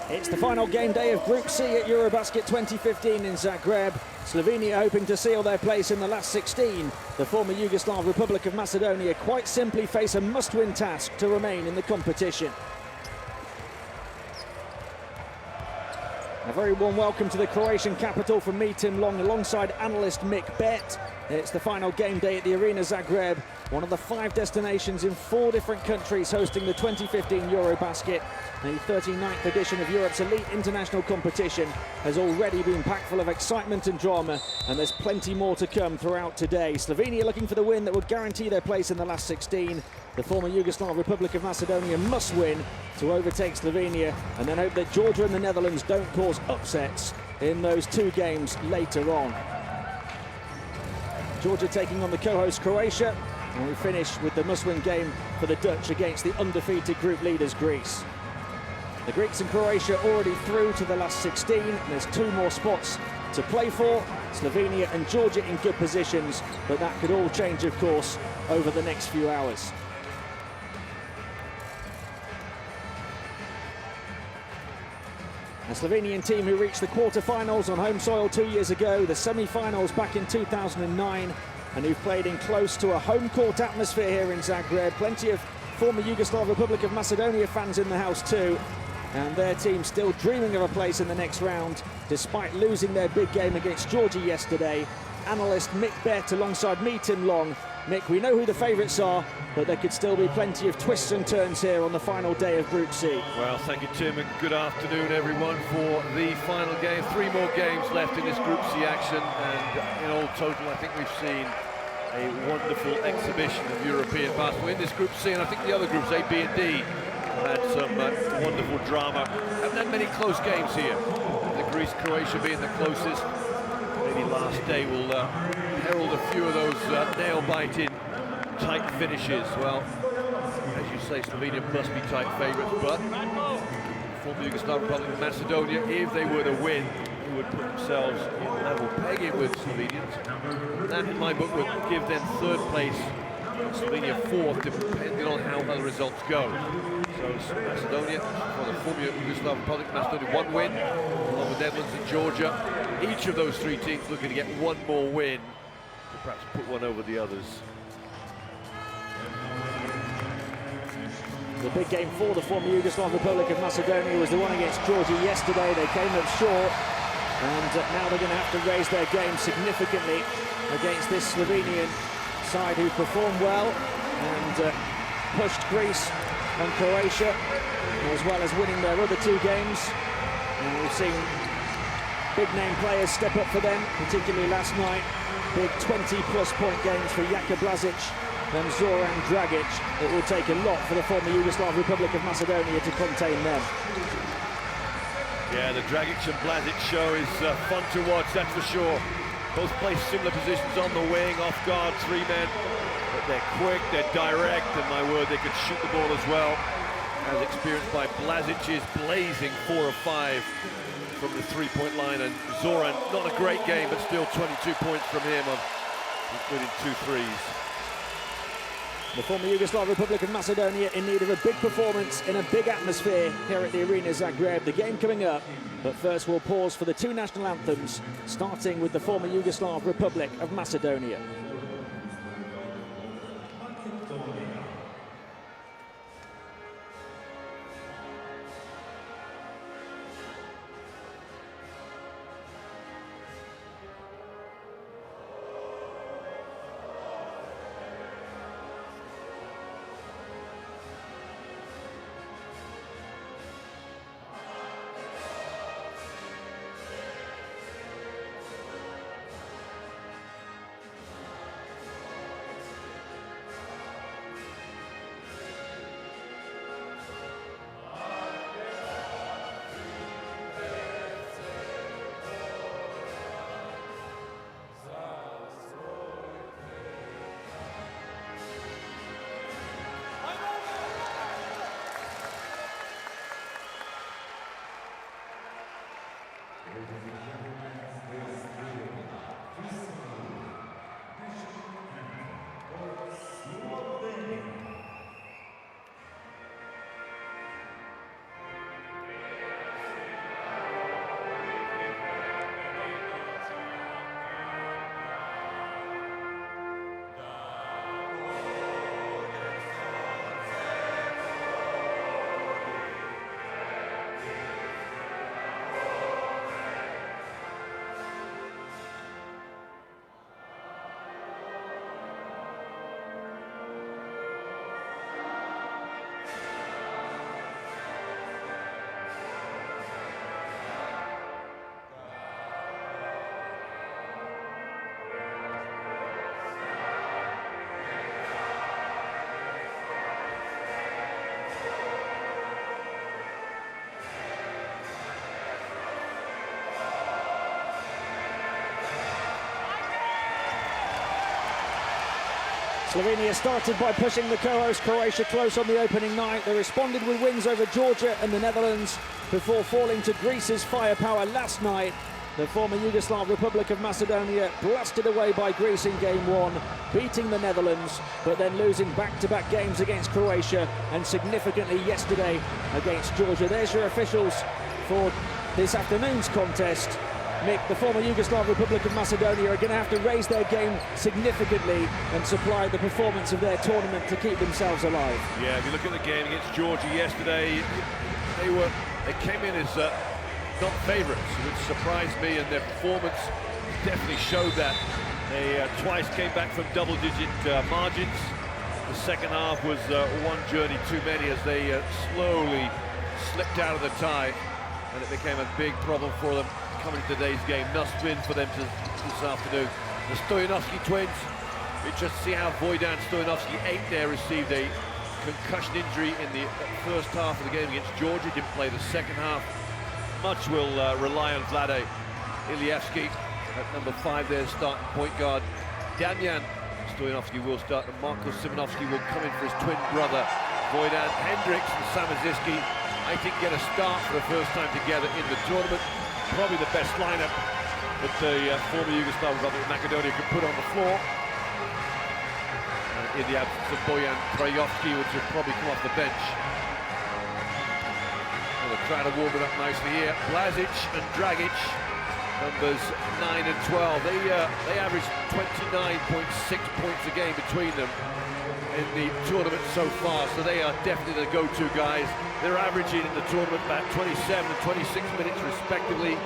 It's the final game day of Group C at Eurobasket 2015 in Zagreb. Slovenia hoping to seal their place in the last 16. The former Yugoslav Republic of Macedonia quite simply face a must-win task to remain in the competition. A very warm welcome to the Croatian capital from me, Tim Long, alongside analyst Mick Bett. It's the final game day at the Arena Zagreb, one of the 5 destinations in 4 different countries hosting the 2015 Eurobasket. The 39th edition of Europe's elite international competition has already been packed full of excitement and drama, and there's plenty more to come throughout today. Slovenia looking for the win that would guarantee their place in the last 16. The former Yugoslav Republic of Macedonia must win to overtake Slovenia, and then hope that Georgia and the Netherlands don't cause upsets in those 2 games later on. Georgia taking on the co-host Croatia, and we finish with the must-win game for the Dutch against the undefeated group leaders Greece. The Greeks and Croatia already through to the last 16. There's 2 more spots to play for. Slovenia and Georgia in good positions, but that could all change, of course, over the next few hours. A Slovenian team who reached the quarter-finals on home soil 2 years ago, the semi-finals back in 2009, and who've played in close to a home-court atmosphere here in Zagreb. Plenty of former Yugoslav Republic of Macedonia fans in the house too, and their team still dreaming of a place in the next round, despite losing their big game against Georgia yesterday. Analyst Mick Bett alongside me, Tim Long. Mick, we know who the favourites are, but there could still be plenty of twists and turns here on the final day of Group C. Well, thank you, Tim, and good afternoon, everyone, for the final game. 3 more games left in this Group C action, and in all total, I think we've seen a wonderful exhibition of European basketball in this Group C, and I think the other groups, A, B, and D, had some wonderful drama. Haven't had many close games here. The Greece-Croatia being the closest. Maybe last day will herald a few of those nail-biting tight finishes. Well, as you say, Slovenia must be tight favourites, but former Yugoslav Republic of Macedonia, if they were to win, they would put themselves in level pegging with Slovenians. That, in my book, would give them 3rd place, Slovenia 4th, depending on how the results go. So Macedonia, well, the former Yugoslav Republic of Macedonia, 1 win, along with Netherlands and Georgia. Each of those 3 teams looking to get 1 more win to perhaps put one over the others. The big game for the former Yugoslav Republic of Macedonia was the one against Georgia yesterday. They came up short, and now they're going to have to raise their game significantly against this Slovenian side who performed well and pushed Greece and Croatia, as well as winning their other 2 games. And we've seen big-name players step up for them, particularly last night. Big 20-plus point games for Jaka Blažić and Zoran Dragic. It will take a lot for the former Yugoslav Republic of Macedonia to contain them. Yeah, the Dragic and Blažić show is fun to watch, that's for sure. Both play similar positions on the wing, off guard, 3 men. But they're quick, they're direct, and my word, they can shoot the ball as well. As experienced by Blažić is blazing 4 of 5 from the 3-point line, and Zoran, not a great game, but still 22 points from him, including 2 threes. The former Yugoslav Republic of Macedonia in need of a big performance in a big atmosphere here at the Arena Zagreb. The game coming up, but first we'll pause for the 2 national anthems, starting with the former Yugoslav Republic of Macedonia. Slovenia started by pushing the co-host Croatia close on the opening night. They responded with wins over Georgia and the Netherlands before falling to Greece's firepower last night. The former Yugoslav Republic of Macedonia blasted away by Greece in game one, beating the Netherlands, but then losing back-to-back games against Croatia and significantly yesterday against Georgia. There's your officials for this afternoon's contest. Mick, the former Yugoslav Republic of Macedonia are going to have to raise their game significantly and supply the performance of their tournament to keep themselves alive. Yeah, if you look at the game against Georgia yesterday, they came in as not favourites, which surprised me, and their performance definitely showed that. They twice came back from double-digit margins. The second half was one journey too many as they slowly slipped out of the tie, and it became a big problem for them coming to today's game. Must win for them this afternoon. The Stoyanovski twins, we just see how Vojdan Stoyanovski, 8 there, received a concussion injury in the first half of the game against Georgia, didn't play the second half. Much will rely on Vlade Ilievski at number 5 there, starting point guard. Damjan Stoyanovski will start, and Marko Simonovski will come in for his twin brother, Vojdan. Hendricks and Samaziski, I think, get a start for the first time together in the tournament. Probably the best lineup that the former Yugoslav Republic of Macedonia could put on the floor. In the absence of Bojan Krajovski, which will probably come off the bench. Well, they're trying to warm it up nicely here. Blazic and Dragic, numbers 9 and 12. They average 29.6 points a game between them in the tournament so far, so they are definitely the go-to guys. They're averaging in the tournament about 27 and 26 minutes respectively.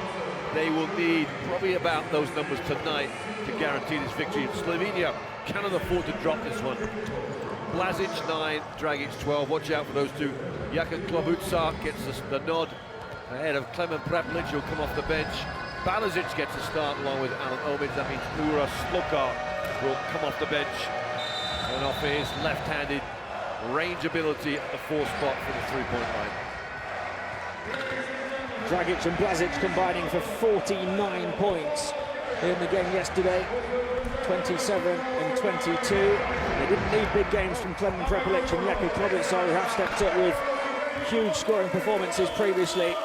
They will need probably about those numbers tonight to guarantee this victory. Slovenia cannot afford to drop this one. Blazic 9, Dragic 12. Watch out for those two. Jaka Klobuchar gets the nod ahead of Klemen Prepelic, who'll come off the bench. Balazic gets a start along with Alan Omid. That means Ura Slokar will come off the bench and offer his left-handed range ability at the 4 spot for the three-point line. Dragic and Blazic combining for 49 points in the game yesterday, 27 and 22. They didn't need big games from Klemen Prepelic and Jaka Klobuchar, who have stepped up with huge scoring performances previously.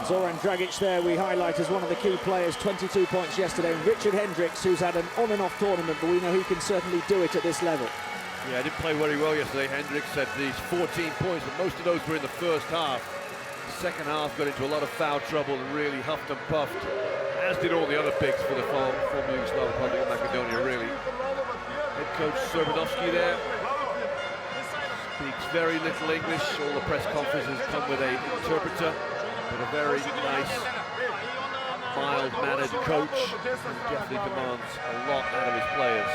Zoran Dragic there we highlight as one of the key players, 22 points yesterday. And Richard Hendricks, who's had an on and off tournament, but we know he can certainly do it at this level. Yeah, didn't play very well yesterday. Hendricks had these 14 points, but most of those were in the first half. The second half got into a lot of foul trouble and really huffed and puffed, as did all the other bigs for the former Yugoslav Republic of Macedonia, really. Head coach Serbanovski there speaks very little English. All the press conferences come with an interpreter, but a very nice, mild-mannered coach who definitely demands a lot out of his players.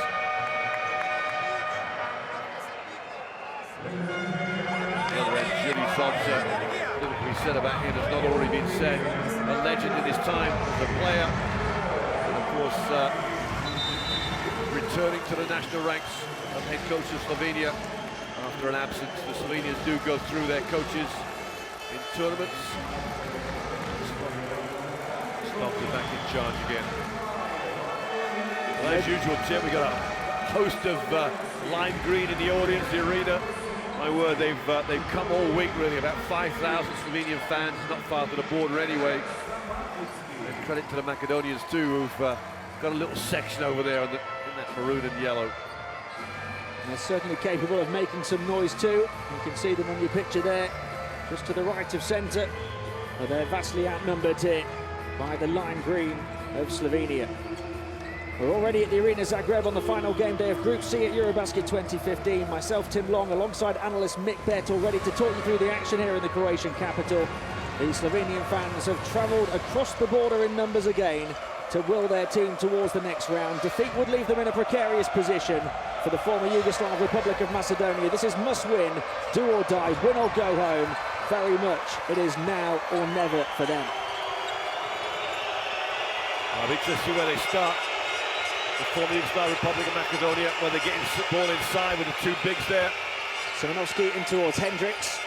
The other end, Jiri Sodza, little to be said about him has not already been said. A legend in his time as a player, and of course returning to the national ranks of head coach of Slovenia after an absence. The Slovenians do go through their coaches in tournaments. Stops back in charge again. Well, as usual, Tim, we got a host of lime green in the audience, the arena. My word, they've come all week, really. About 5,000 Slovenian fans, not far to the border anyway. And credit to the Macedonians too, who've got a little section over there in that maroon and yellow. They're certainly capable of making some noise too. You can see them on your picture there, just to the right of centre. But they're vastly outnumbered here by the lime green of Slovenia. We're already at the Arena Zagreb on the final game day of Group C at Eurobasket 2015. Myself, Tim Long, alongside analyst Mick Bett, all ready to talk you through the action here in the Croatian capital. The Slovenian fans have travelled across the border in numbers again to will their team towards the next round. Defeat would leave them in a precarious position for the former Yugoslav Republic of Macedonia. This is must win, do or die, win or go home. Very much it is now or never for them. I'll be interested to see where they start. The former Yugoslav Republic of Macedonia, where they're getting the ball inside with the two bigs there. Simonovski in towards Hendricks.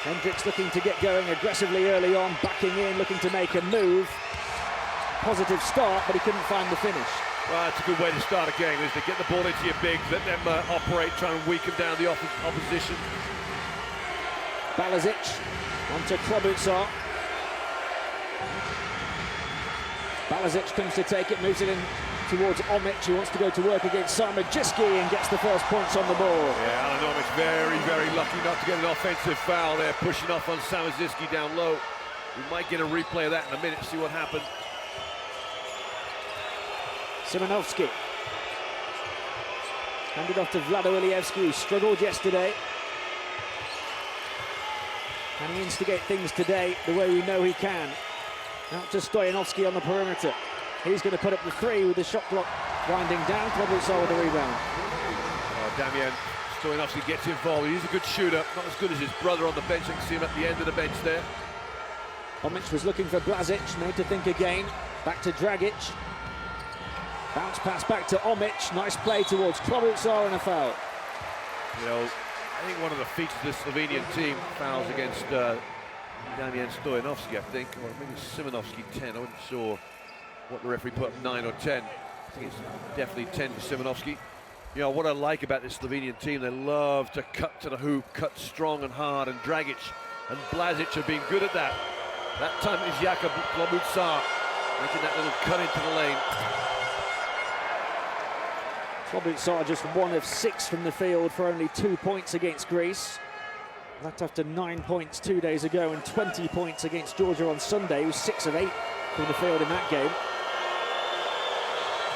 Hendricks looking to get going aggressively early on, backing in, looking to make a move. Positive start, but he couldn't find the finish. Well, it's a good way to start a game, isn't it? Get the ball into your bigs, let them operate, try and weaken down the opposition. Balazic onto Klobuchar. Balazic comes to take it, moves it in towards Omic, who wants to go to work against Sarmajiski and gets the first points on the ball. Yeah, Alan Omic very, very lucky not to get an offensive foul there, pushing off on Sarmajiski down low. We might get a replay of that in a minute, see what happened. Simonovsky. Handed off to Vlado Ilievski, who struggled yesterday. Can he instigate things today the way we know he can? Out to Stoyanovsky on the perimeter. He's going to put up the three with the shot clock winding down. Klobuchar with the rebound. Oh, Damian Stoyanovsky gets involved. He's a good shooter, not as good as his brother on the bench. You can see him at the end of the bench there. Omic was looking for Blazic, made to think again. Back to Dragic. Bounce pass back to Omic. Nice play towards Klobuchar and a foul. You know, I think one of the features of this Slovenian team, fouls against Damian Stoyanovsky, I think, or maybe Simonovsky 10. I wasn't sure what the referee put up, 9 or 10. I think it's definitely 10 for Simonovsky. You know, what I like about this Slovenian team, they love to cut to the hoop, cut strong and hard, and Dragic and Blazic have been good at that. That time it was Jakub Klobuchar making that little cut into the lane. Klobuchar just 1 of 6 from the field for only 2 points against Greece. That after 9 points 2 days ago and 20 points against Georgia on Sunday. He was 6 of 8 from the field in that game.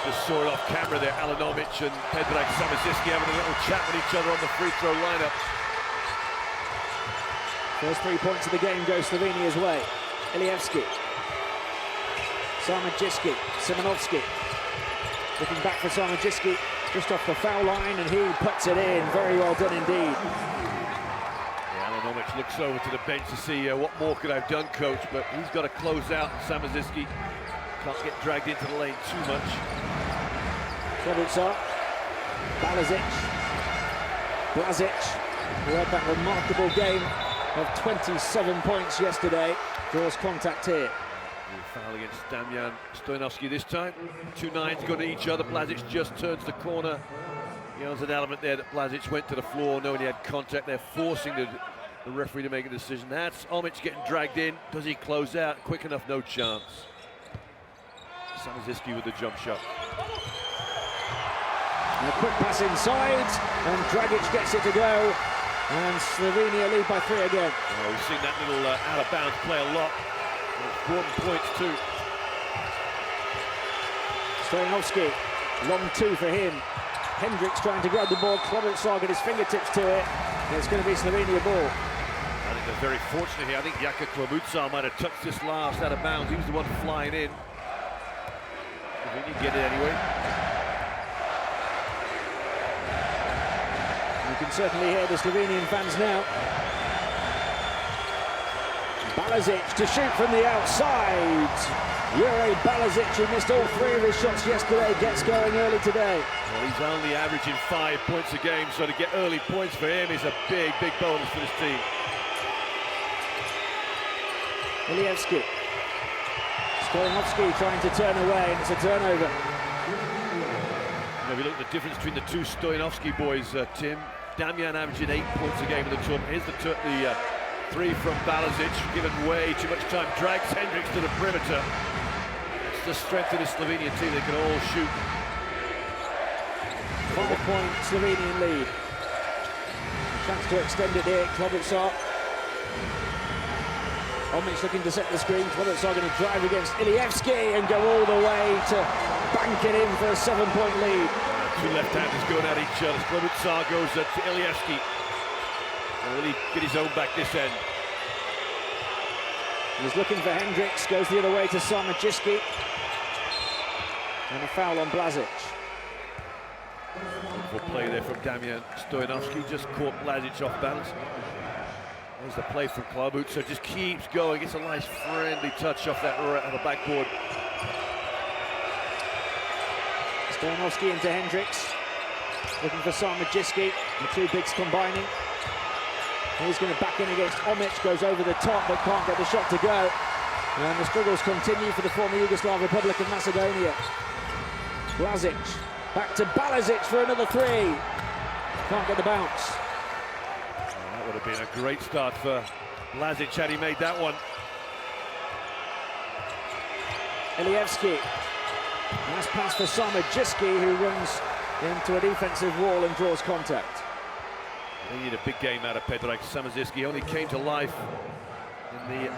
Just saw it off camera there, Alan Omic and Predrag Sarmajiski having a little chat with each other on the free throw lineup. First 3 points of the game go Slovenia's way. Ilievski. Sarmajiski. Simonovsky. Looking back for Sarmajiski, just off the foul line, and he puts it in. Very well done indeed. Yeah, Alan Omic looks over to the bench to see what more could I have done, coach, but he's got to close out. Sarmajiski can't get dragged into the lane too much. Klobuchar. Balazic. Blazic, who had that remarkable game of 27 points yesterday, draws contact here. Foul against Damian Stoyanovsky this time. 2 nines go to each other. Blazic just turns the corner. You know, there's an element there that Blazic went to the floor knowing he had contact. They're forcing the referee to make a decision. That's Omic getting dragged in. Does he close out quick enough? No chance. Sarmajiski with the jump shot. And a quick pass inside, and Dragic gets it to go. And Slovenia lead by 3 again. Oh, we've seen that little out of bounds play a lot. It's brought points too. Stoyanovsky, long 2 for him. Hendricks trying to grab the ball. Klobuchar got his fingertips to it. And it's going to be Slovenia ball. I think they're very fortunate here. I think Jakub Klobuchar might have touched this last out of bounds. He was the one flying in. Slovenia get it anyway. You can certainly hear the Slovenian fans now. Balazic to shoot from the outside. Jure Balazic, who missed all 3 of his shots yesterday, gets going early today. Well, he's only averaging 5 points a game, so to get early points for him is a big, big bonus for this team. Ilievski. Stoyanovsky trying to turn away, and it's a turnover. Now, if you look at the difference between the 2 Stoyanovsky boys, Tim, Damian averaging 8 points a game in the tournament. Here's the 3 from Balazic, given way too much time, drags Hendricks to the perimeter. It's the strength of the Slovenian team, they can all shoot. 5-point Slovenian lead. Chance to extend it here, Klobuchar. Omic looking to set the screen. Klobuchar going to drive against Ilievski and go all the way to bank it in for a 7-point lead. 2 left-handers going at each other. Klobuchar goes to Ilievski. And will he get his own back this end? He's looking for Hendricks, goes the other way to Sarmajiski. And a foul on Blazic. Good play there from Damian Stoyanovsky, just caught Blazic off balance. There's the play from Klobuchar, just keeps going, gets a nice friendly touch off that on the backboard. Stoyanovsky into Hendricks, looking for Sarmajiski, the 2 bigs combining. He's going to back in against Omic, goes over the top but can't get the shot to go. And the struggles continue for the former Yugoslav Republic of Macedonia. Blažić, back to Balazic for another three. Can't get the bounce. Oh, that would have been a great start for Blažić had he made that one. Ilievski. Nice pass for Samardžićki, who runs into a defensive wall and draws contact. They need a big game out of Predrag Samardžićki. Only came to life in the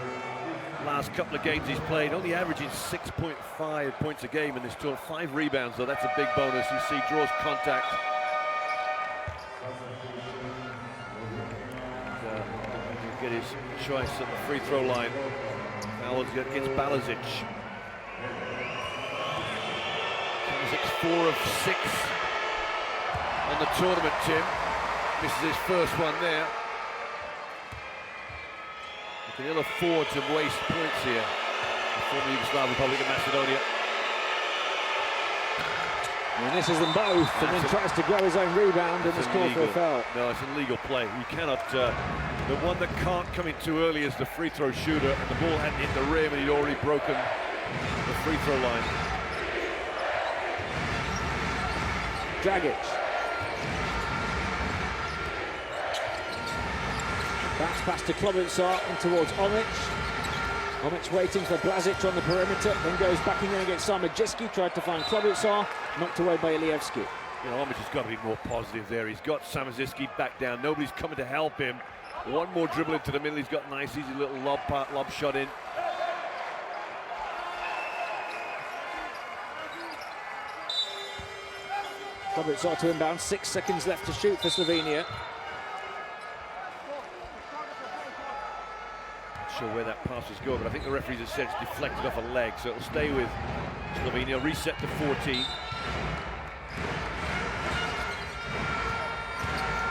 last couple of games he's played, only averaging 6.5 points a game in this tour, 5 rebounds, though that's a big bonus. You see, draws contact. He'll get his choice at the free throw line. Foul against Balažić. Balažić 4 of 6 on the tournament, Tim. Misses his first one there. Can ill afford to waste points here. The former Yugoslav Republic of Macedonia. And misses them both, and then tries to grow his own rebound and is called for a foul. No, it's illegal play. You cannot. The one that can't come in too early is the free throw shooter, and the ball hadn't hit the rim, and he'd already broken the free throw line. Dragić. Bounce pass to Klobuchar and towards Omic. Omic waiting for Blažić on the perimeter, then goes back in against Samardžićki, tried to find Klobuchar, knocked away by Ilievski. You know, Omic has got to be more positive there. He's got Samardžićki back down. Nobody's coming to help him. One more dribble into the middle. He's got a nice, easy little lob shot in. Klobuchar to inbound, 6 seconds left to shoot for Slovenia. Sure where that pass was going, but I think the referees have said it's deflected off a leg, so it'll stay with Slovenia. Reset to 14.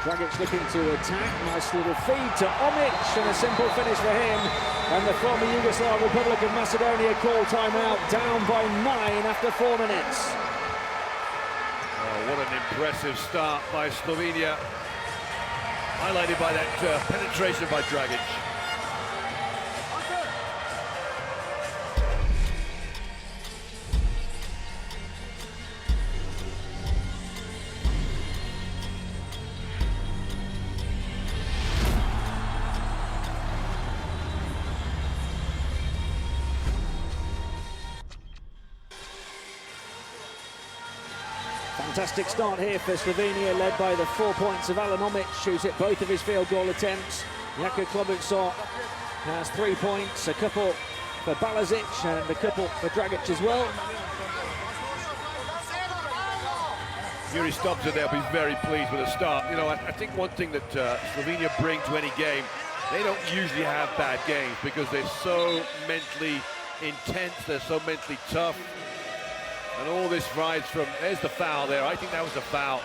Dragić looking to attack, nice little feed to Omic, and a simple finish for him. And the former Yugoslav Republic of Macedonia call timeout, down by 9 after 4 minutes. Oh, what an impressive start by Slovenia, highlighted by that penetration by Dragić. Fantastic start here for Slovenia, led by the 4 points of Alan Omic, who's hit both of his field goal attempts. Jaka Klobuchar has 3 points, a couple for Balažić and a couple for Dragić as well. Yuri Stopza, they'll be very pleased with the start. You know, I think one thing that Slovenia bring to any game, they don't usually have bad games because they're so mentally intense, they're so mentally tough. And all this rides from, there's the foul there. I think that was a foul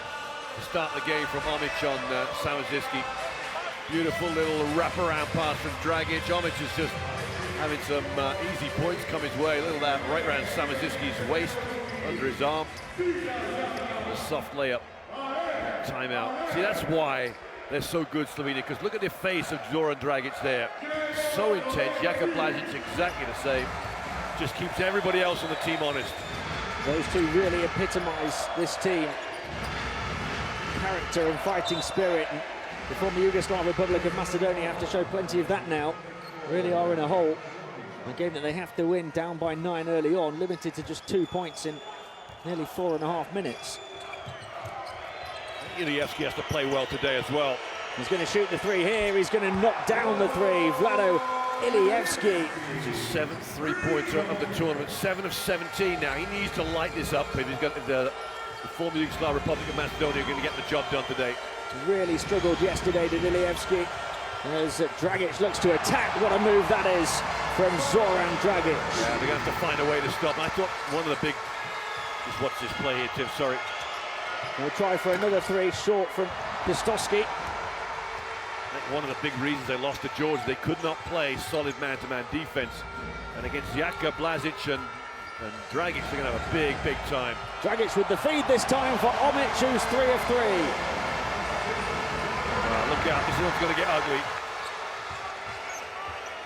to start the game from Omic on Samardžićki. Beautiful little wraparound pass from Dragić. Omic is just having some easy points come his way. A little that right around Samardžićki's waist, under his arm. A soft layup. Timeout. See, that's why they're so good, Slovenia, because look at the face of Zoran Dragić there. So intense. Jaka Blažić exactly the same. Just keeps everybody else on the team honest. Those two really epitomise this team. Character and fighting spirit. And the former Yugoslav Republic of Macedonia have to show plenty of that now. Really are in a hole. A game that they have to win, down by 9 early on, limited to just 2 points in nearly 4.5 minutes. Ilievski has to play well today as well. He's going to shoot the three here. He's going to knock down the three. Vlado Ilievski. It's his 7th three-pointer of the tournament, 7 of 17 now. He needs to light this up if he's got the former Yugoslav Republic of Macedonia going to get the job done today. He really struggled yesterday, did Ilievski. As Dragić looks to attack, what a move that is from Zoran Dragić. Yeah, they're going to have to find a way to stop. I thought one of the big... Just watch this play here, Tim, sorry. We'll try for another three, short from Pistowski. I think one of the big reasons they lost to Georgia, they could not play solid man-to-man defense. And against Jaka Blažić and Dragić, they're going to have a big, big time. Dragić with the feed this time for Omic, who's 3 of 3. Look out, this one's going to get ugly.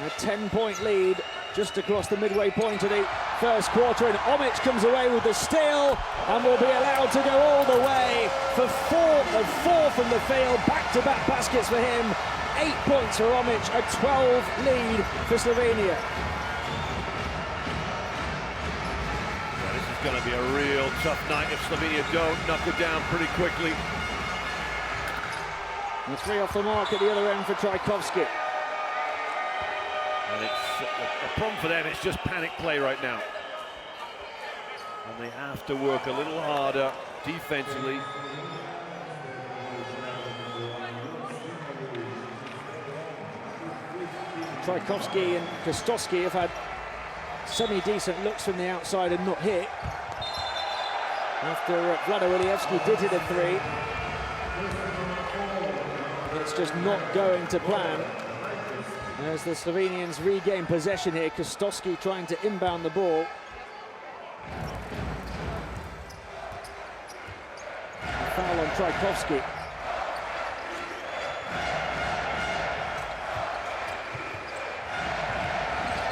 A 10-point lead just across the midway point of the first quarter, and Omic comes away with the steal and will be allowed to go all the way for 4 of 4 from the field. Back-to-back baskets for him. 8 points for Omic, a 12 lead for Slovenia. Well, this is going to be a real tough night if Slovenia don't knuckle down pretty quickly. And 3 off the mark at the other end for Trajkovski. And it's a problem for them, it's just panic play right now. And they have to work a little harder defensively. Trajkovski and Kostowski have had semi-decent looks from the outside and not hit. After Vlado Ilievski did hit a 3. It's just not going to plan. As the Slovenians regain possession here, Kostowski trying to inbound the ball. A foul on Trajkovski.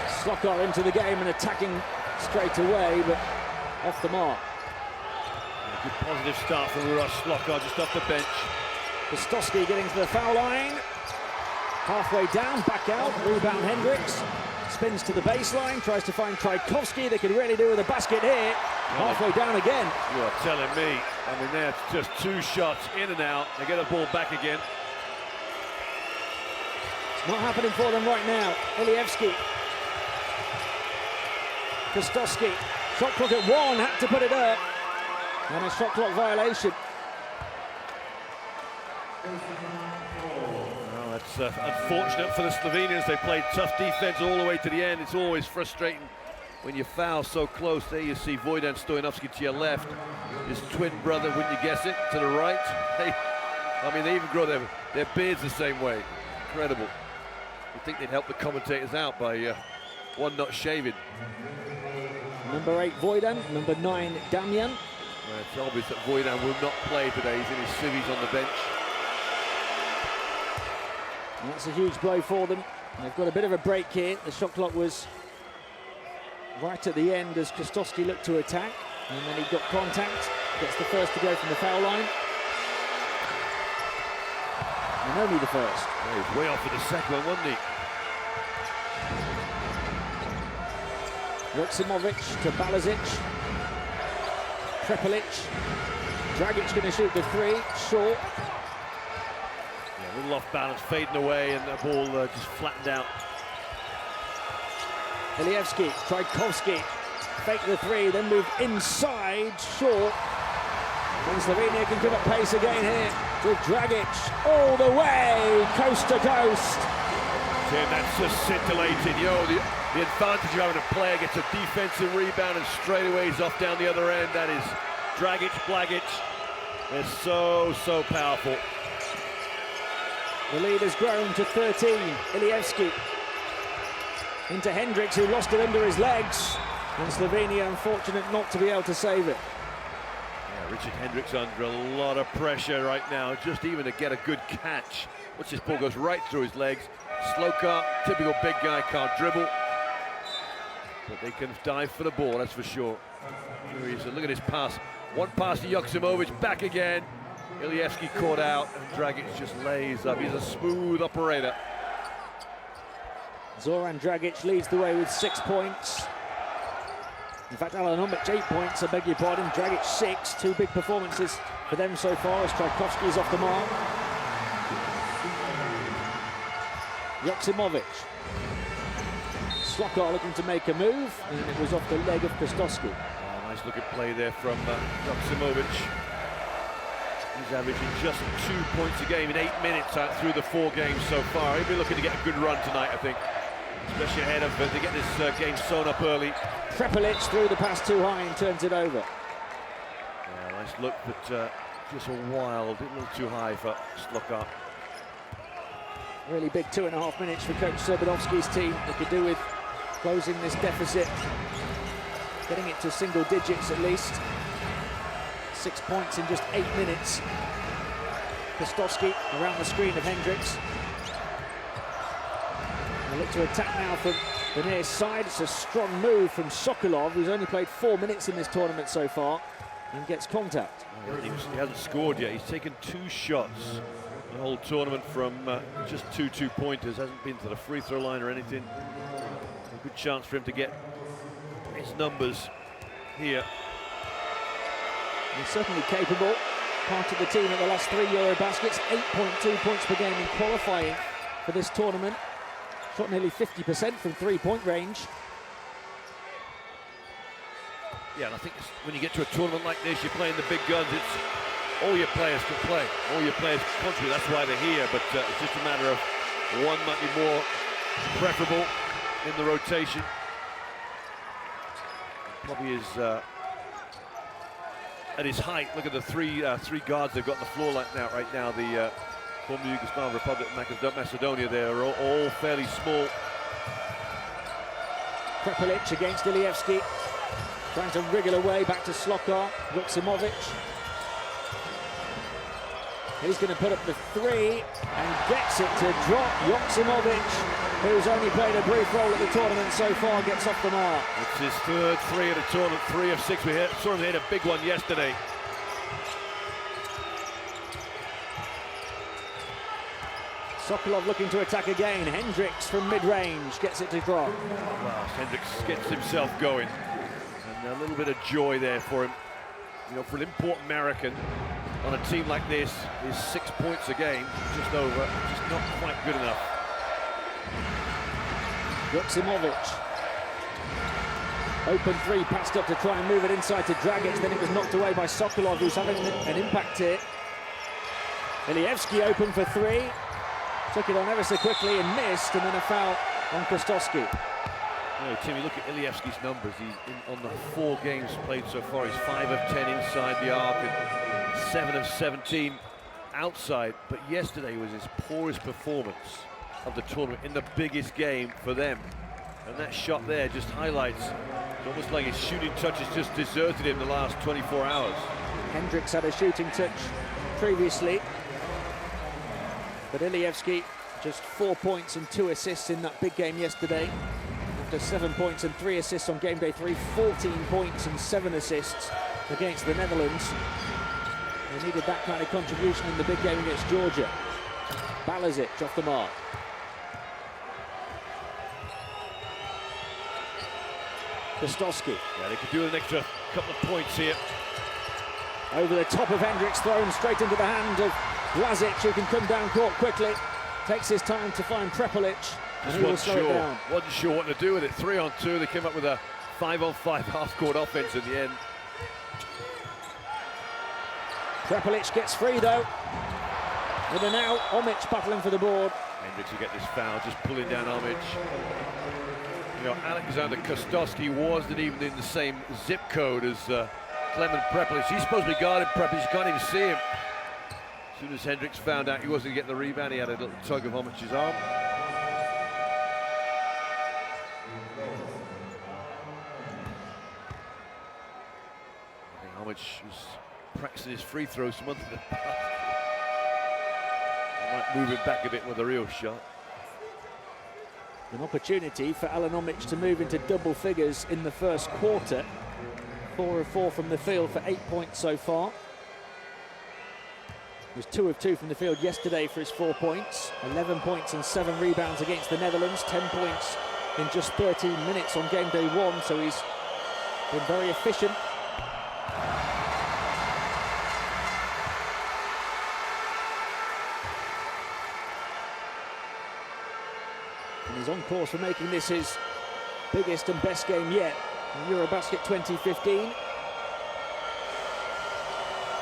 Slokar into the game and attacking straight away, but off the mark. A good positive start from Uroš Slokar just off the bench. Kostowski getting to the foul line. Halfway down, back out, rebound Hendricks. Spins to the baseline, tries to find Trajkovski. They could really do with a basket here. Halfway down again. You are telling me. I mean, that's just 2 shots in and out. They get the ball back again. It's not happening for them right now. Ilievski. Kostowski. Shot clock at 1, had to put it up. And a shot clock violation. Well, that's unfortunate for the Slovenians. They played tough defense all the way to the end. It's always frustrating when you foul so close. There you see Vojdan Stojanovski to your left. His twin brother, wouldn't you guess it, to the right. I mean, they even grow their beards the same way. Incredible. You'd think they'd help the commentators out by one not shaving. Number 8, Vojdan. Number 9, Damian. Well, it's obvious that Vojdan will not play today. He's in his civvies on the bench. And that's a huge blow for them. And they've got a bit of a break here. The shot clock was right at the end as Kostowski looked to attack. And then he got contact. Gets the first to go from the foul line. And only the first. Yeah, he's way off for the second one, wasn't he? Joksimovic to Balazic. Prepelic. Dragic going to shoot the 3, short. Yeah, a little off balance, fading away, and the ball just flattened out. Ilievski, Trajkovski, fake the 3, then moved inside, short. And Slovenia can give up pace again here with Dragic all the way, coast to coast. Tim, that's just scintillating. The advantage of having a player gets a defensive rebound and straight away he's off down the other end. That is Dragic, Blagic. They're so powerful. The lead has grown to 13. Ilievski into Hendricks, who lost it under his legs. And Slovenia unfortunate not to be able to save it. Yeah, Richard Hendricks under a lot of pressure right now, just even to get a good catch. Watch this ball goes right through his legs. Slokar, typical big guy, can't dribble. But they can dive for the ball, that's for sure. Here he is, look at his pass. One pass to Joksimovic, back again. Ilievski caught out, and Dragic just lays up. He's a smooth operator. Zoran Dragic leads the way with 6 points. In fact, Alan Omic 8 points, I beg your pardon. Dragic 6, 2 big performances for them so far as Trajkovski is off the mark. Joksimovic. Slokar looking to make a move, and it was off the leg of Kostowski. Oh, nice looking play there from Joksimovic. He's averaging just 2 points a game in 8 minutes out through the 4 games so far. He'll be looking to get a good run tonight, I think. Especially ahead of to get this game sewn up early. Prepelic threw the pass too high and turns it over. Yeah, nice look, but just a little too high for Slokar. Really big 2.5 minutes for Coach Serbanovski's team. They could do with closing this deficit, getting it to single digits at least. 6 points in just 8 minutes. Kostowski around the screen of Hendricks. A look to attack now from the near side. It's a strong move from Sokolov, who's only played 4 minutes in this tournament so far, and gets contact. He hasn't scored yet. He's taken 2 shots the whole tournament from just 2 two-pointers. Hasn't been to the free throw line or anything. A good chance for him to get his numbers here. He's certainly capable. Part of the team at the last 3 Eurobaskets, 8.2 points per game in qualifying for this tournament. Shot nearly 50% from three-point range. Yeah, and I think when you get to a tournament like this, you're playing the big guns. It's all your players can play, all your players can contribute. That's why they're here. But it's just a matter of one might be more preferable in the rotation. Probably is at his height. Look at the three guards they've got on the floor right now. The former Yugoslav Republic, Macedonia. They're all fairly small. Prepelic against Ilievski. Trying to wriggle away back to Slokar. Joksimovic. He's going to put up the 3 and gets it to drop. Joksimovic, who's only played a brief role at the tournament so far, gets off the mark. It's his 3rd 3 at the tournament, 3 of 6. We saw him hit a big one yesterday. Sokolov looking to attack again. Hendricks from mid-range gets it to drop. Well, Hendricks gets himself going. And a little bit of joy there for him. You know, for an import American on a team like this, is 6 points a game, just over, just not quite good enough. Joksimovic. Open 3, passed up to try and move it inside to Dragic, then it was knocked away by Sokolov, who's having an impact here. Ilievski open for 3. Took it on ever so quickly and missed, and then a foul on Kostowski. You know, Tim, you look at Ilievski's numbers. On the 4 games played so far, he's 5 of 10 inside the arc and 7 of 17 outside. But yesterday was his poorest performance of the tournament in the biggest game for them. And that shot there just highlights, it's almost like his shooting touch has just deserted him the last 24 hours. Hendricks had a shooting touch previously, but Ilievski just 4 points and 2 assists in that big game yesterday. After 7 points and 3 assists on game day 3, 14 points and 7 assists against the Netherlands. They needed that kind of contribution in the big game against Georgia. Balazic off the mark. Kostowski. Yeah, they could do an extra couple of points here. Over the top of Hendricks, thrown straight into the hand of Blazic, who can come down court quickly. Takes his time to find Prepelic, and he will slow it down. Wasn't sure what to do with it. 3 on 2, they came up with a 5-on-5 half-court offense in the end. Prepelic gets free though. In and out, Omic battling for the board. Hendricks will get this foul, just pulling down Omic. You know, Alexander Kostowski wasn't even in the same zip code as Clement Prepelic. He's supposed to be guarding Prepelic, you can't even see him. As soon as Hendricks found out he wasn't getting the rebound, he had a little tug of Omic's arm. I think Omic was practicing his free throws months in the past. He might move it back a bit with a real shot. An opportunity for Alan Omic to move into double figures in the first quarter. 4 of 4 from the field for 8 points so far. He was 2 of 2 from the field yesterday for his 4 points. 11 points and 7 rebounds against the Netherlands. 10 points in just 13 minutes on game day 1, so he's been very efficient. And he's on course for making this his biggest and best game yet in Eurobasket 2015.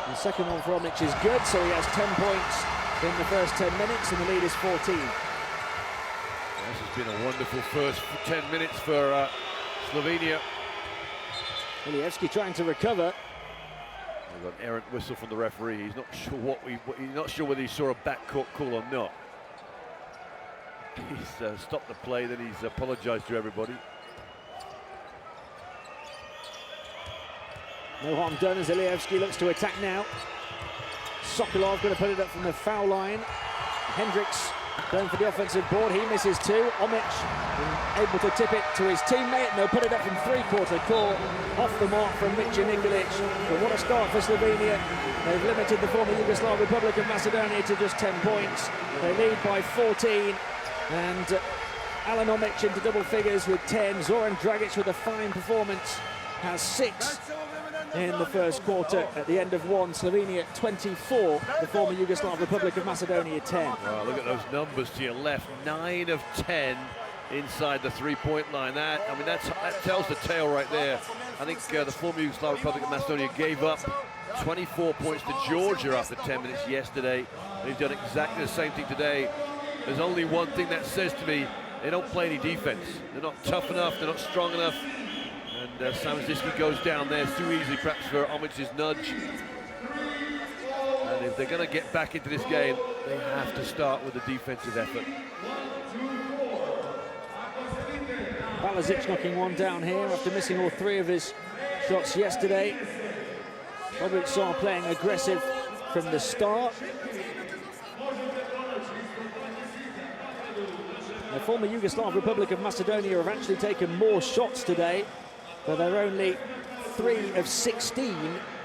The second one for Omic is good, so he has 10 points in the first 10 minutes, and the lead is 14. This has been a wonderful first 10 minutes for Slovenia. Ilievski trying to recover. We've got an errant whistle from the referee. He's not sure he's not sure whether he saw a backcourt call or not. He's stopped the play, then he's apologized to everybody. No harm done as Ilievski looks to attack now. Sokolov going to put it up from the foul line. Hendricks Going for the offensive board, he misses two. Omic able to tip it to his teammate, and they'll put it up from three-quarter court. Off the mark from Mitja Nikolic. But what a start for Slovenia. They've limited the former Yugoslav Republic of Macedonia to just 10 points. They lead by 14, and Alan Omic into double figures with 10. Zoran Dragic with a fine performance has 6 in the first quarter. At the end of one, Slovenia 24, the former Yugoslav Republic of Macedonia 10. Well, look at those numbers to your left. 9 of 10 inside the three-point line. That tells the tale right there. I think the former Yugoslav Republic of Macedonia gave up 24 points to Georgia after 10 minutes yesterday. They've done exactly the same thing today. There's only one thing that says to me: they don't play any defense. They're not tough enough, they're not strong enough. And Samoziski goes down there too easily, perhaps for Omic's nudge. And if they're going to get back into this game, they have to start with a defensive effort. Balazic knocking one down here after missing all 3 of his shots yesterday. Robert Saar playing aggressive from the start. The former Yugoslav Republic of Macedonia have actually taken more shots today, but they're only 3 of 16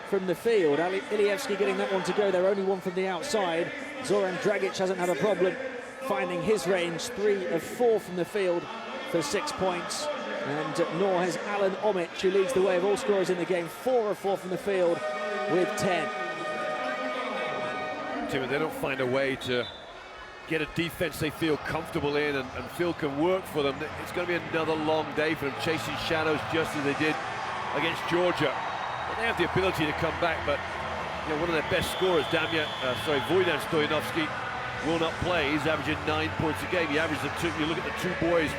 from the field. Ilievski getting that one to go. They're only 1 from the outside. Zoran Dragic hasn't had a problem finding his range. 3 of 4 from the field for 6 points. And nor has Alan Omic, who leads the way of all scorers in the game. 4 of 4 from the field with 10. Tim, they don't find a way to get a defense they feel comfortable in and feel can work for them. It's going to be another long day for them, chasing shadows just as they did against Georgia. But they have the ability to come back, but you know, one of their best scorers, Vojdan Stojanovski, will not play. He's averaging 9 points a game. He averages the 2. You look at the 2 boys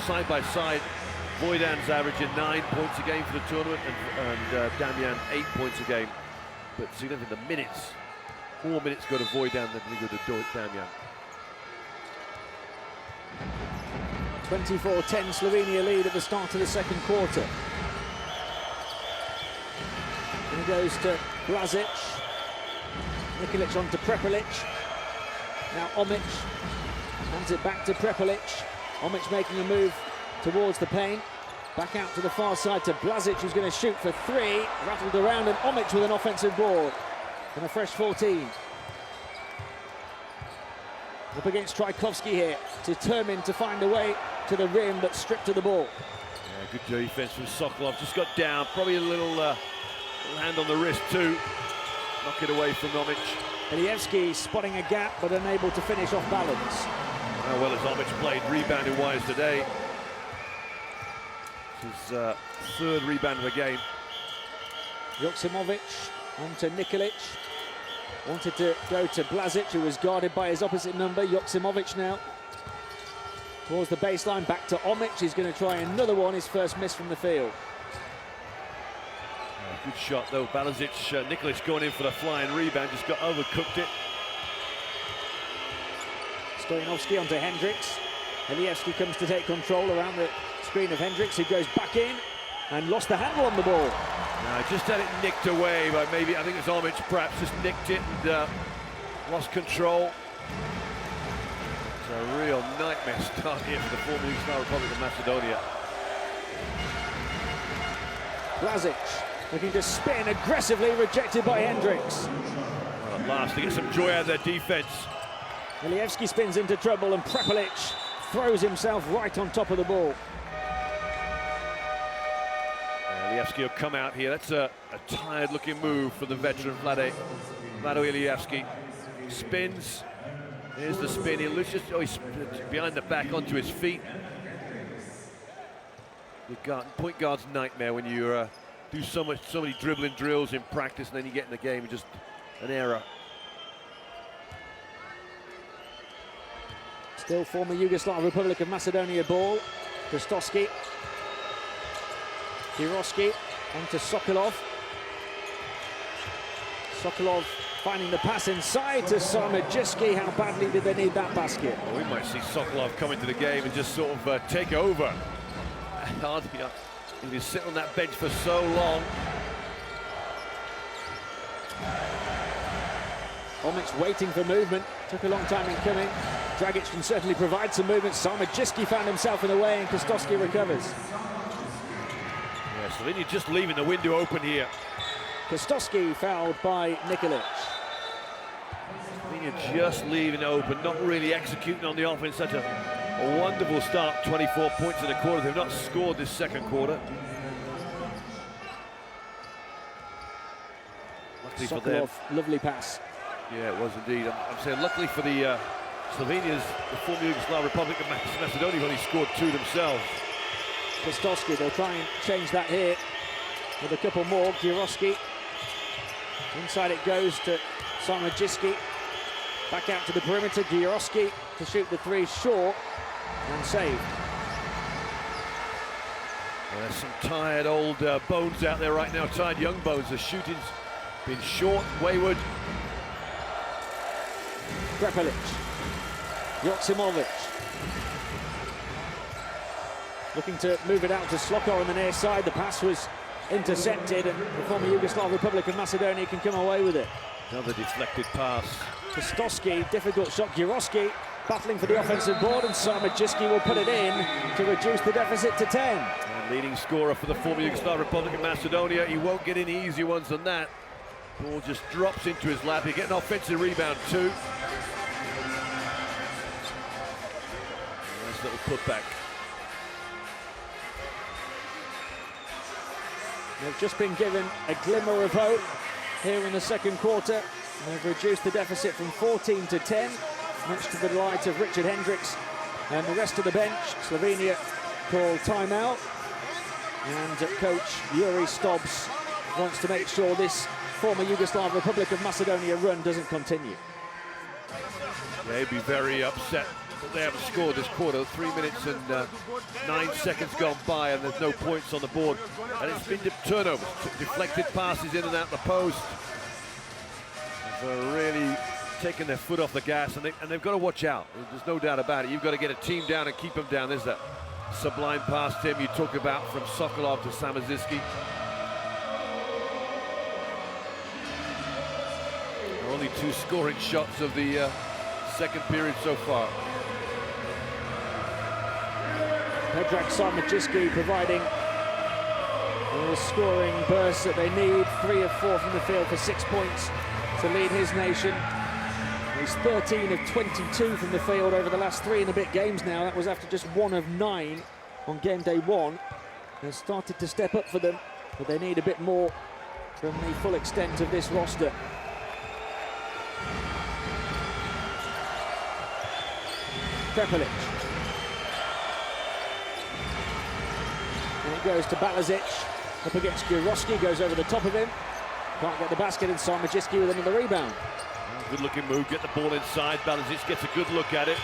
side by side. Vojdan's averaging 9 points a game for the tournament, and Damian 8 points a game. But see, look at the minutes. 4 minutes go to Vojdan, then we go to Damian. 24-10 Slovenia lead at the start of the second quarter. And he goes to Blazic. Nikolic on to Prepelic. Now Omic hands it back to Prepelic. Omic making a move towards the paint. Back out to the far side to Blazic, who's going to shoot for 3. Rattled around, and Omic with an offensive board. And a fresh 14. Up against Trajkovski here, determined to find a way to the rim, but stripped of the ball. Yeah, good defense from Sokolov. Just got down, probably a little hand on the wrist too. Knock it away from Omic. Ilievski spotting a gap, but unable to finish off balance. How well has Omic played rebounding-wise today? His 3rd rebound of the game. Joksimovic on to Nikolic. Wanted to go to Blazic, who was guarded by his opposite number. Joksimovic now towards the baseline, back to Omic. He's going to try another one, his first miss from the field. Good shot though, Balazic. Nikolic going in for the flying rebound, just got overcooked it. Stojanovski onto Hendricks. Ilievski comes to take control around the screen of Hendricks, who goes back in and lost the handle on the ball. No, just had it nicked away, but maybe, I think it's Omic perhaps just nicked it and lost control. It's a real nightmare start here for the former Yugoslav Republic of Macedonia. Blazic looking to spin aggressively, rejected by Hendricks. Well, at last, they get some joy out of their defense. Ilievski spins into trouble, and Prepelic throws himself right on top of the ball. Ilievski will come out here. That's a tired-looking move for the veteran Vlado Ilievski. Spins. Here's the spin. He looks he's behind the back onto his feet. The point guard's nightmare when you do so many dribbling drills in practice, and then you get in the game and just an error. Still former Yugoslav Republic of Macedonia ball. Krstoski. Kiroski onto Sokolov. Sokolov finding the pass inside to Samoziski. How badly did they need that basket? Well, we might see Sokolov come into the game and just sort of take over. He's been sitting on that bench for so long. Omic waiting for movement. Took a long time in coming. Dragic can certainly provide some movement. Sarmajiski found himself in the way, and Kostowski recovers. Yeah, Slovenia just leaving the window open here. Kostowski fouled by Nikolic. Slovenia just leaving it open, not really executing on the offense. Such a wonderful start, 24 points in the quarter. They've not scored this second quarter. Luckily for them. Lovely pass. Yeah, it was indeed. I'm saying luckily for the Slovenians, the former Yugoslav Republic of Macedonia have only scored 2 themselves. Kostowski, they'll try and change that here with a couple more. Giroski. Inside it goes to Sarmajiski. Back out to the perimeter. Giroski to shoot the 3 short and saved. Well, there's some tired old bones out there right now, tired young bones. The shooting's been short, wayward. Prepelic. Joksimovic. Looking to move it out to Slokor on the near side. The pass was intercepted, and the former Yugoslav Republic of Macedonia can come away with it. Another deflected pass. Kostowski, difficult shot. Giroski battling for the offensive board, and Sarmajiski will put it in to reduce the deficit to 10. And leading scorer for the former Yugoslav Republic of Macedonia. He won't get any easier ones than that. Ball just drops into his lap. He gets an offensive rebound too. Nice little putback. They've just been given a glimmer of hope here in the second quarter. They've reduced the deficit from 14 to 10, much to the delight of Richard Hendricks and the rest of the bench. Slovenia call timeout, and coach Yuri Stobbs wants to make sure this former Yugoslav Republic of Macedonia run doesn't continue. Yeah, he'd be very upset that they haven't scored this quarter. 3 minutes and 9 seconds gone by, and there's no points on the board. And it's been turnovers, deflected passes in and out the post. They've really taken their foot off the gas, and they've got to watch out. There's no doubt about it. You've got to get a team down and keep them down. There's that sublime pass, Tim, you talk about from Sokolov to Sarmajiski. Only 2 scoring shots of the second period so far. Predrag Sarmajiski providing the scoring burst that they need. 3 of 4 from the field for 6 points to lead his nation. He's 13 of 22 from the field over the last 3 and a bit games now. That was after just 1 of 9 on game day 1. They've started to step up for them, but they need a bit more from the full extent of this roster. Prepelic. And it goes to Balazic. Up against Giroski, goes over the top of him. Can't get the basket, and Sarmajiski with another rebound. Good looking move, get the ball inside. Balazic gets a good look at it.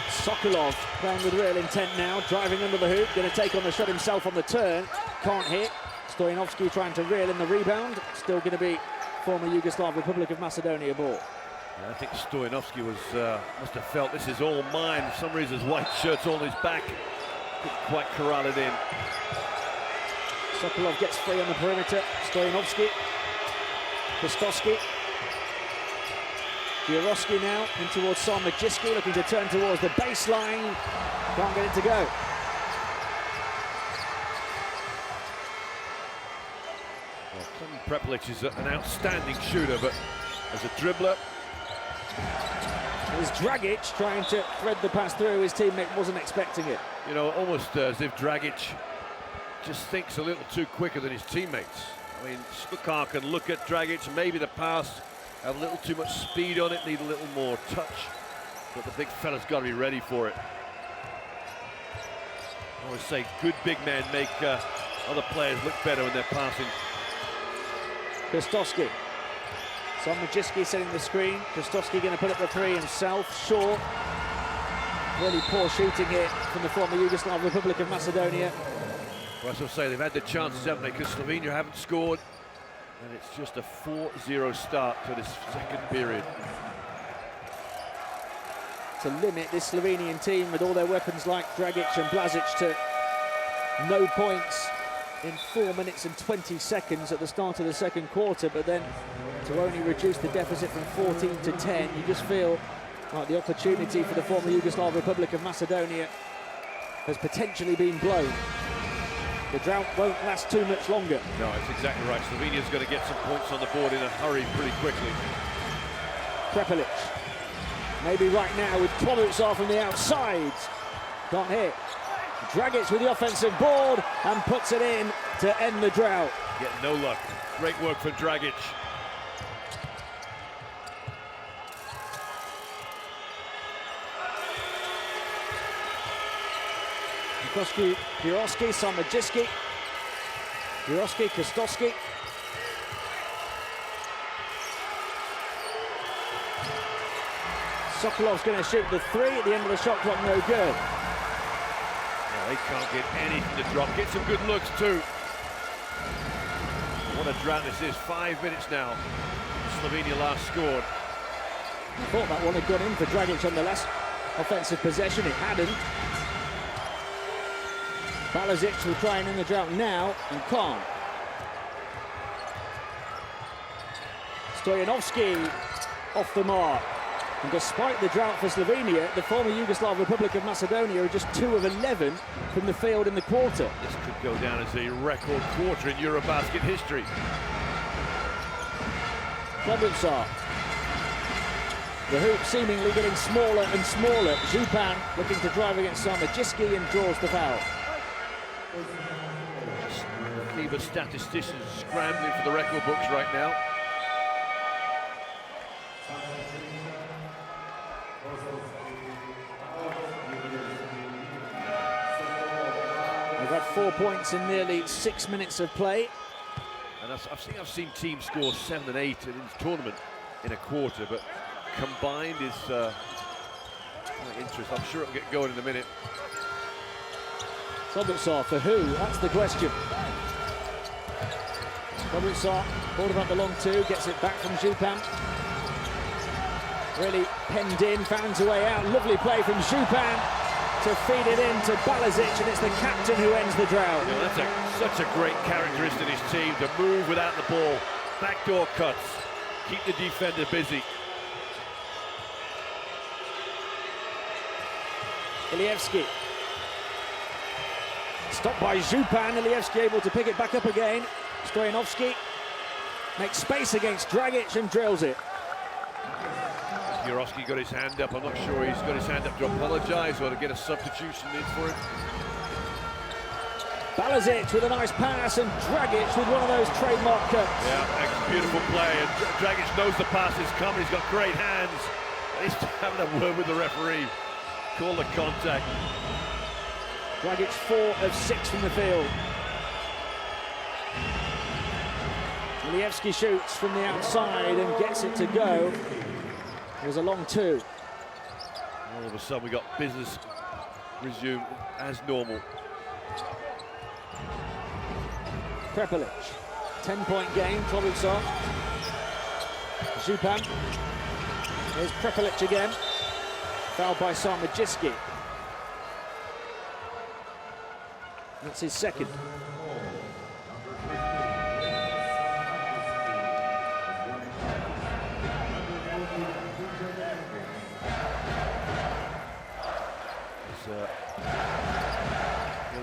Sokolov playing with real intent now, driving under the hoop, going to take on the shot himself on the turn. Can't hit. Stoyanovski trying to reel in the rebound. Still going to be former Yugoslav Republic of Macedonia ball. Yeah, I think Stoyanovski must have felt this is all mine. For some reason his white shirt's on his back. Couldn't quite corral it in. Sokolov gets free on the perimeter. Stoyanovski. Kostowski. Giroski now in towards Sarmajiski, looking to turn towards the baseline. Can't get it to go. Well, Prepelic is an outstanding shooter, but as a dribbler. There's Dragic trying to thread the pass through. His teammate wasn't expecting it. You know, almost as if Dragic just thinks a little too quicker than his teammates. I mean, Slokor can look at Dragic, maybe the pass, have a little too much speed on it, need a little more touch, but the big fella's got to be ready for it. I always say good big men make other players look better when they're passing. Kostowski. Sarmajiski setting the screen. Kostowski going to put up the 3 himself, short. Really poor shooting here from the former Yugoslav Republic of Macedonia. Well, as I say, they've had the chances, haven't they? Because Slovenia haven't scored, and it's just a 4-0 start to this second period. To limit this Slovenian team with all their weapons like Dragic and Blazic to no points in 4 minutes and 20 seconds at the start of the second quarter, but then to only reduce the deficit from 14 to 10. You just feel like the opportunity for the former Yugoslav Republic of Macedonia has potentially been blown. The drought won't last too much longer. No, it's exactly right. Slovenia's going to get some points on the board in a hurry pretty quickly. Prepelic, maybe right now with Klobuchar from the outside. Can't hit. Dragic with the offensive board and puts it in to end the drought. Getting no luck. Great work from Dragic. Koski, Piroski, Samodziski, Piroski, Kostowski. Sokolov's going to shoot the three at the end of the shot clock, no good. Yeah, they can't get anything to drop. Get some good looks too. What a drought this is. 5 minutes now. Slovenia last scored. I thought that one had gone in for Dragic on the last offensive possession. It hadn't. Balazic will try and end the drought now and can't. Stoyanovski off the mark. And despite the drought for Slovenia, the former Yugoslav Republic of Macedonia are just 2 of 11 from the field in the quarter. This could go down as a record quarter in Eurobasket history. Klobuchar. The hoop seemingly getting smaller and smaller. Zupan looking to drive against Samodziski and draws the foul. FIBA statisticians scrambling for the record books right now. We've had 4 points in nearly 6 minutes of play. And I've seen teams score 7 and 8 in this tournament in a quarter, but combined is quite interesting. I'm sure it'll get going in a minute. Klobuchar for who? That's the question. Klobuchar, ball about the long two, gets it back from Zupan. Really penned in, finds a way out. Lovely play from Zupan to feed it in to Balazic, and it's the captain who ends the drought. Yeah, that's such a great characteristic of his team, to move without the ball. Backdoor cuts, keep the defender busy. Ilievski. Stopped by Zupan. Ilievski able to pick it back up again. Stoyanovski makes space against Dragic and drills it. Piroski got his hand up. I'm not sure he's got his hand up to apologise or to get a substitution in for it. Balazic with a nice pass and Dragic with one of those trademark cuts. Yeah, beautiful play. And Dragic knows the pass is coming. He's got great hands. He's having a word with the referee. Call the contact. Dragic 4 of 6 from the field. Ilievski shoots from the outside and gets it to go. It was a long two. All of a sudden we got business resumed as normal. Prepelic, 10-point game, Klobuchar. Zupan. Here's Prepelic again. Fouled by Samodziski. That's his second.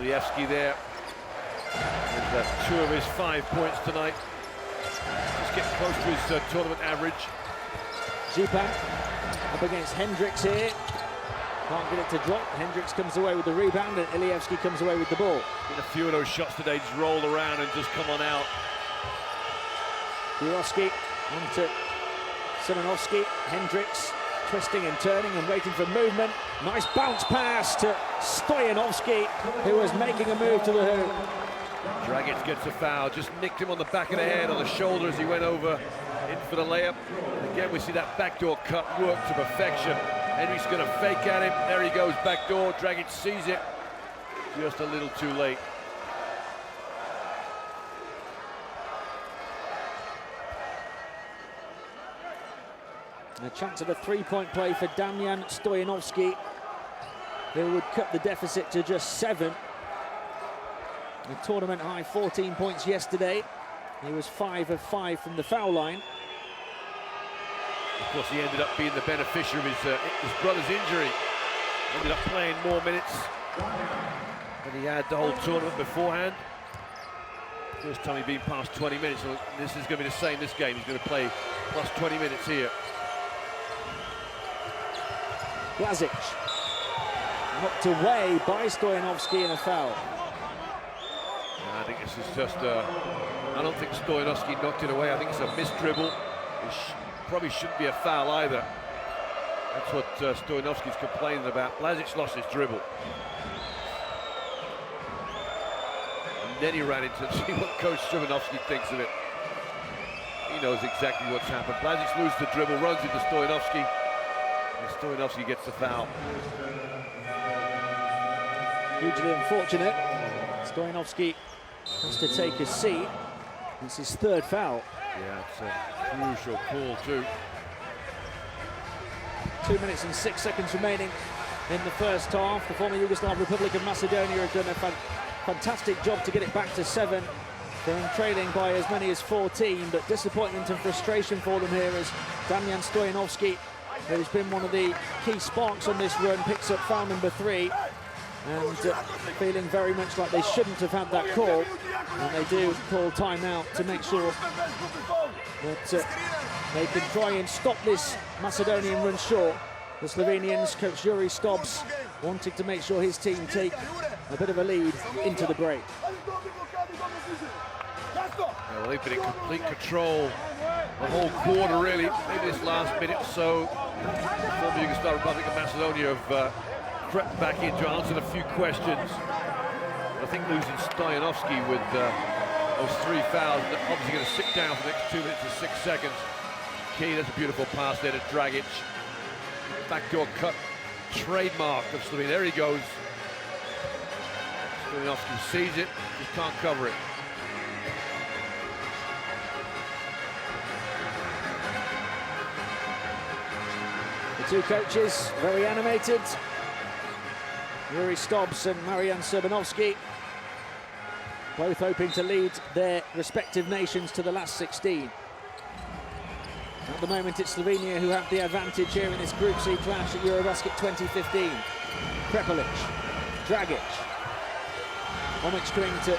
Ilievski there. There's 2 of his 5 points tonight. Just getting close to his tournament average. Zupan up against Hendricks here. Can't get it to drop. Hendricks comes away with the rebound and Ilievski comes away with the ball. A few of those shots today just rolled around and just come on out. Piroski onto Simonovski. Hendricks twisting and turning and waiting for movement. Nice bounce pass to Stoyanovski, who was making a move to the hoop. Dragic gets a foul, just nicked him on the back of the head, on the shoulder as he went over in for the layup. And again, we see that backdoor cut work to perfection. Henry's going to fake at him. There he goes, backdoor. Dragic sees it. Just a little too late. And a chance at a three-point play for Damian Stoyanovski, who would cut the deficit to just 7. A tournament high 14 points yesterday. He was 5 of 5 from the foul line. Of course, he ended up being the beneficiary of his brother's injury. Ended up playing more minutes than he had the whole tournament beforehand. First time he'd been past 20 minutes. So this is going to be the same this game. He's going to play plus 20 minutes here. Blazic knocked away by Stoyanovski in a foul. I think this is just I don't think Stoyanovski knocked it away. I think it's a missed dribble. It probably shouldn't be a foul either. That's what Stoyanovski's complaining about. Blazic lost his dribble. And then he ran into it. See what Coach Stoyanovski thinks of it. He knows exactly what's happened. Blazic loses the dribble, runs into Stoyanovski, and Stoyanovski gets the foul. Hugely unfortunate. Stoyanovski has to take his seat. It's his third foul. Yeah, it's a crucial call too. 2 minutes and 6 seconds remaining in the first half. The former Yugoslav Republic of Macedonia have done a fantastic job to get it back to 7. They're trailing by as many as 14, but disappointment and frustration for them here as Damjan Stoyanovski, who's been one of the key sparks on this run, picks up foul number 3. And feeling very much like they shouldn't have had that call, and they do call timeout to make sure that they can try and stop this Macedonian run short. The Slovenians, coach Juri Stobs, wanting to make sure his team take a bit of a lead into the break. Yeah, well, they've been in complete control the whole quarter, really. Maybe this last minute or so, the former Yugoslav Republic of Macedonia have crept back in to answer a few questions. I think losing Stoyanovski with those 3 fouls, obviously going to sit down for the next 2 minutes and 6 seconds. Key, that's a beautiful pass there to Dragic. Backdoor cut, trademark of Slovenia. There he goes. Stoyanovski sees it, just can't cover it. The two coaches very animated. Juri Stobs and Marian Serbanovski, both hoping to lead their respective nations to the last 16. At the moment, it's Slovenia who have the advantage here in this Group C clash at Eurobasket 2015. Prepelic, Dragic, Omic coming to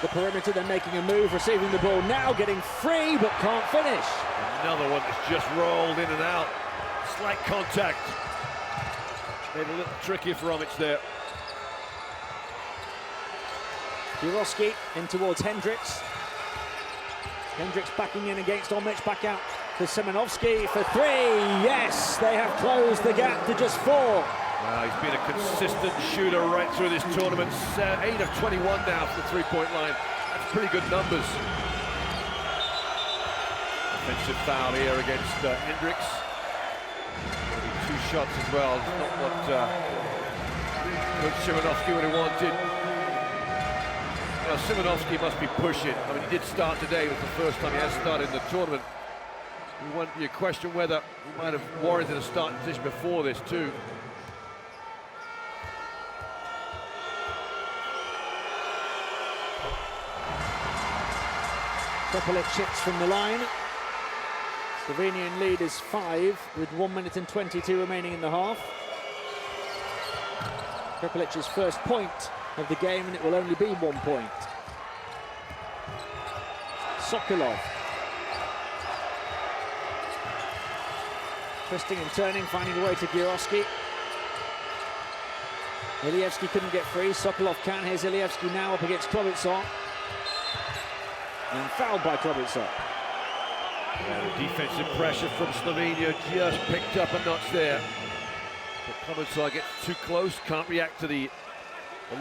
the perimeter, then making a move, receiving the ball now, getting free, but can't finish. Another one that's just rolled in and out. Slight contact. Made it a little trickier for Omic there. Juroski in towards Hendricks. Hendricks backing in against Omic, back out to Simonovski for 3. Yes, they have closed the gap to just 4. Wow, he's been a consistent shooter right through this tournament. 8 of 21 now from the three-point line. That's pretty good numbers. Offensive foul here against Hendricks. Maybe 2 shots as well. It's not what Coach Simonovski would have wanted. You know, Simonovski must be pushing. I mean, he did start today. It was the first time he has started in the tournament. You question whether he might have warranted a starting position before this too. Prepelic hits from the line. Slovenian lead is 5 with 1 minute and 22 remaining in the half. Prepelic's first point of the game, and it will only be 1 point. Sokolov. Twisting and turning, finding a way to Giroski. Ilievski couldn't get free. Sokolov can. Here's Ilievski now up against Klobitsov. And fouled by Klobitsov. Yeah, the defensive pressure from Slovenia just picked up a notch there. But Klobitsov gets too close, can't react to the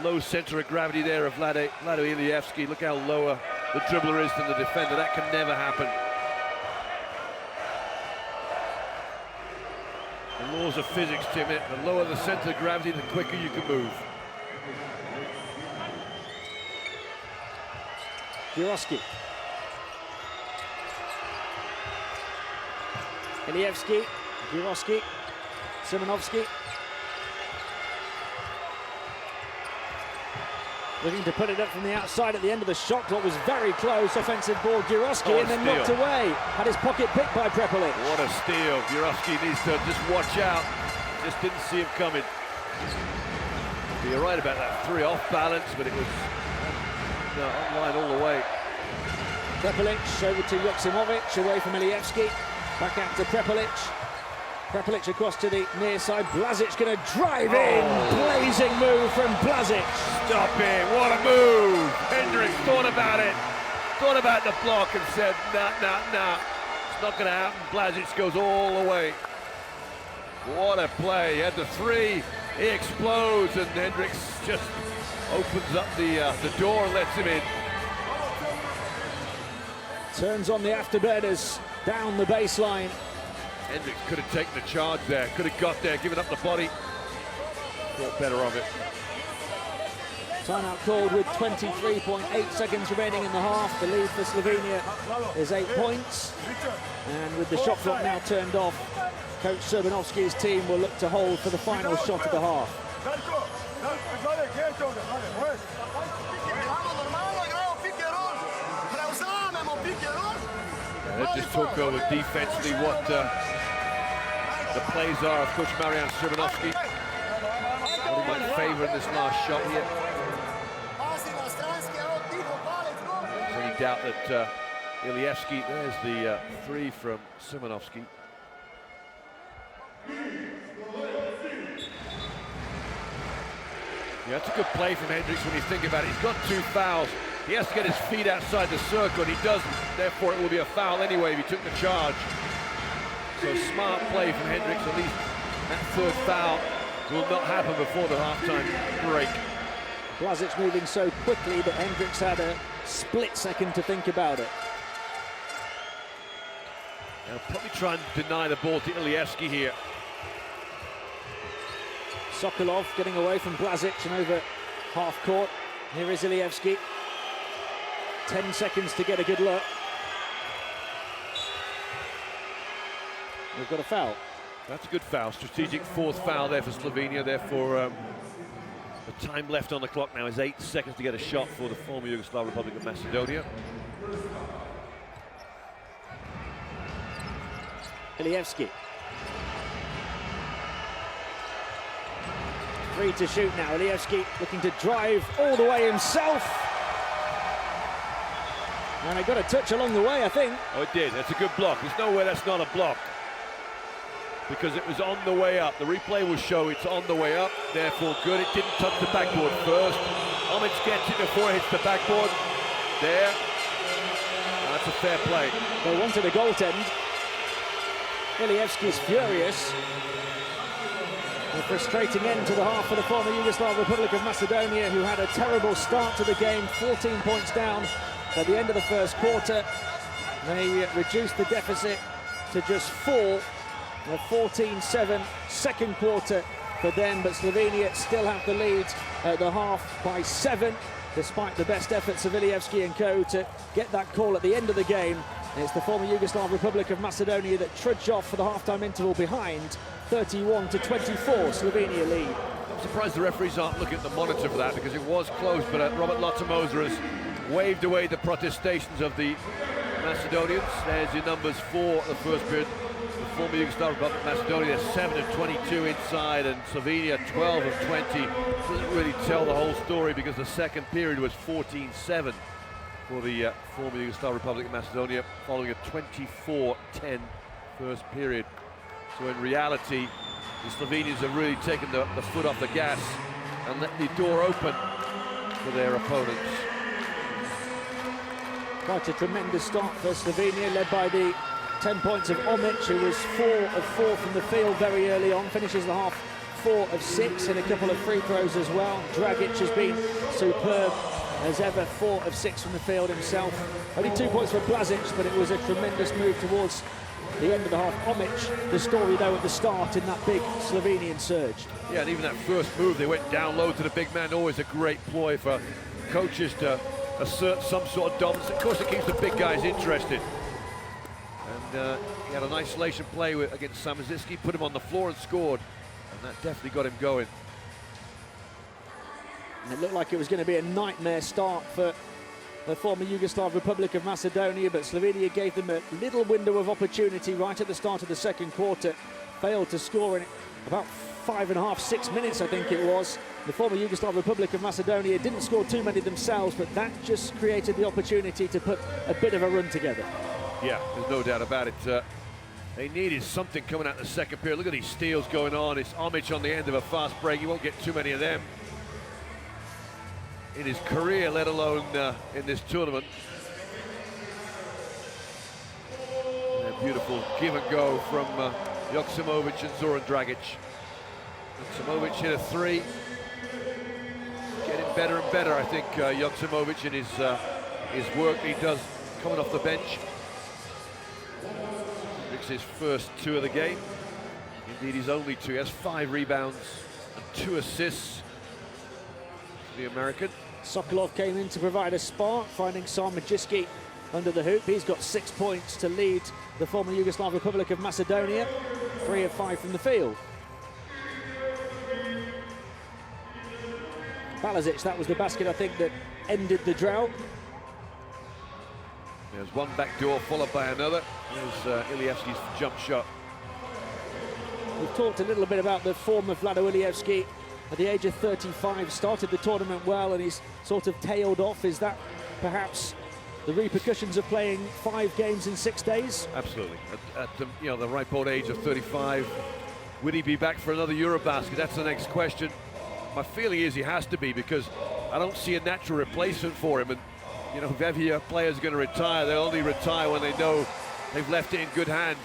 low center of gravity there of Vlado Ilievski. Look how lower the dribbler is than the defender. That can never happen. The laws of physics, Tim, the lower the center of gravity, the quicker you can move. Giroski. Ilievski, Giroski, Simonovski. Looking to put it up from the outside at the end of the shot clock, was very close. Offensive ball, Jurovski, and then knocked away. Had his pocket picked by Prepelic. What a steal. Jurovski needs to just watch out. Just didn't see him coming. You're right about that three, off balance, but it was online all the way. Prepelic over to Joksimovic, away from Ilievski. Back out to Prepelic. Prepelic across to the near side. Blažić going to drive in. Blazing move from Blažić. Stop it. What a move. Hendricks thought about it. Thought about the block and said, nah. It's not going to happen. Blažić goes all the way. What a play. He had the three. He explodes and Hendricks just opens up the door and lets him in. Turns on the afterburners down the baseline. Hendricks could have taken the charge there, could have got there, given up the body. Thought better of it. Timeout called with 23.8 seconds remaining in the half. The lead for Slovenia is 8 points. And with the shot clock now turned off, Coach Srbanovski's team will look to hold for the final shot of the half. Let's just talk over defensively what the plays are of Coach Marian Srbanovski. What he might favour in this last shot here. There's any doubt that Ilievski, there's the three from Srbanovski. Yeah, that's a good play from Hendricks when you think about it. He's got 2 fouls. He has to get his feet outside the circle, and he doesn't. Therefore, it will be a foul anyway if he took the charge. So smart play from Hendricks. At least that third foul will not happen before the halftime break. Blažić moving so quickly that Hendricks had a split second to think about it. They'll probably try and deny the ball to Ilievski here. Sokolov getting away from Blažić and over half court. Here is Ilievski. 10 seconds to get a good look. We've got a foul. That's a good foul. Strategic fourth foul there for Slovenia. Therefore, the time left on the clock now is 8 seconds to get a shot for the former Yugoslav Republic of Macedonia. Ilievski. 3 to shoot now. Ilievski looking to drive all the way himself. And I got a touch along the way, I think. Oh, it did. That's a good block. There's no way that's not a block. Because it was on the way up. The replay will show it's on the way up. Therefore, good. It didn't touch the backboard first. Omic gets it before it hits the backboard. There. That's a fair play. They wanted a goaltend. Ilievski's furious. A frustrating end to the half for the former Yugoslav Republic of Macedonia, who had a terrible start to the game, 14 points down at the end of the first quarter. They reduced the deficit to just 4. A 14-7 second quarter for them, but Slovenia still have the lead at the half by 7, despite the best efforts of Ilievski and co to get that call at the end of the game. It's the former Yugoslav Republic of Macedonia that trudge off for the halftime interval behind. 31-24, Slovenia lead. I'm surprised the referees aren't looking at the monitor for that, because it was close, but Robert Lotomoza has waved away the protestations of the Macedonians. There's your numbers for the first period. The former Yugoslav Republic of Macedonia 7 of 22 inside, and Slovenia 12 of 20. Doesn't really tell the whole story, because the second period was 14-7 for the former Yugoslav Republic of Macedonia, following a 24-10 first period. So in reality, the Slovenians have really taken the foot off the gas and let the door open for their opponents. Quite a tremendous start for Slovenia, led by the 10 points of Omic, who was 4 of 4 from the field very early on, finishes the half 4 of 6, and a couple of free throws as well. Dragic has been superb as ever, 4 of 6 from the field himself. Only 2 points for Blažić, but it was a tremendous move towards the end of the half. Omic, the story though at the start in that big Slovenian surge. Yeah, and even that first move, they went down low to the big man. Always a great ploy for coaches to assert some sort of dominance. Of course, it keeps the big guys interested. And he had an isolation play against Samazicki, put him on the floor and scored. And that definitely got him going. And it looked like it was going to be a nightmare start for the former Yugoslav Republic of Macedonia, but Slovenia gave them a little window of opportunity right at the start of the second quarter. Failed to score in about 5.5, 6 minutes, I think it was. The former Yugoslav Republic of Macedonia didn't score too many themselves, but that just created the opportunity to put a bit of a run together. Yeah, there's no doubt about it. They needed something coming out in the second period. Look at these steals going on. It's homage on the end of a fast break. You won't get too many of them in his career, let alone in this tournament. And a beautiful give and go from Joksimovic and Zoran Dragic. Joksimovic hit a three. Getting better and better, I think, Joksimovic in his work he does coming off the bench. Makes his first two of the game. Indeed, his only two. He has 5 rebounds and 2 assists. The American. Sokolov came in to provide a spark, finding Sarmajiski under the hoop. He's got 6 points to lead the former Yugoslav Republic of Macedonia. 3 of 5 from the field. Balazic, that was the basket, I think, that ended the drought. There's one back door followed by another. There's Ilievski's jump shot. We've talked a little bit about the form of Vlado Ilievski. At the age of 35, started the tournament well, and he's sort of tailed off. Is that perhaps the repercussions of playing 5 games in 6 days? Absolutely. At the, the ripe old age of 35, will he be back for another Eurobasket? That's the next question. My feeling is he has to be, because I don't see a natural replacement for him. And if every player's going to retire, they'll only retire when they know they've left it in good hands.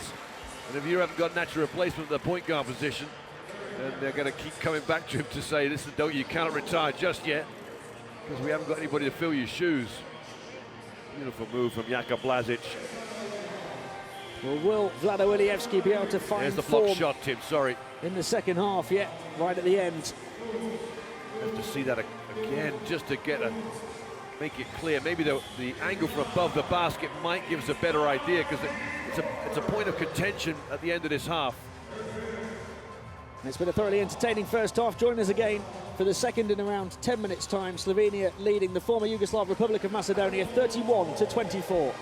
And if you haven't got a natural replacement at the point guard position, then they're going to keep coming back to him to say, listen, you cannot retire just yet, because we haven't got anybody to fill your shoes. Beautiful move from Jaka Blazic. Well, will Vlado Ilievski be able to find There's the block form shot, Tim, sorry. in the second half? Yeah, right at the end. Have to see that again, just to make it clear. Maybe the angle from above the basket might give us a better idea, because it's a point of contention at the end of this half. It's been a thoroughly entertaining first half. Join us again for the second in around 10 minutes' time. Slovenia leading the former Yugoslav Republic of Macedonia 31-24.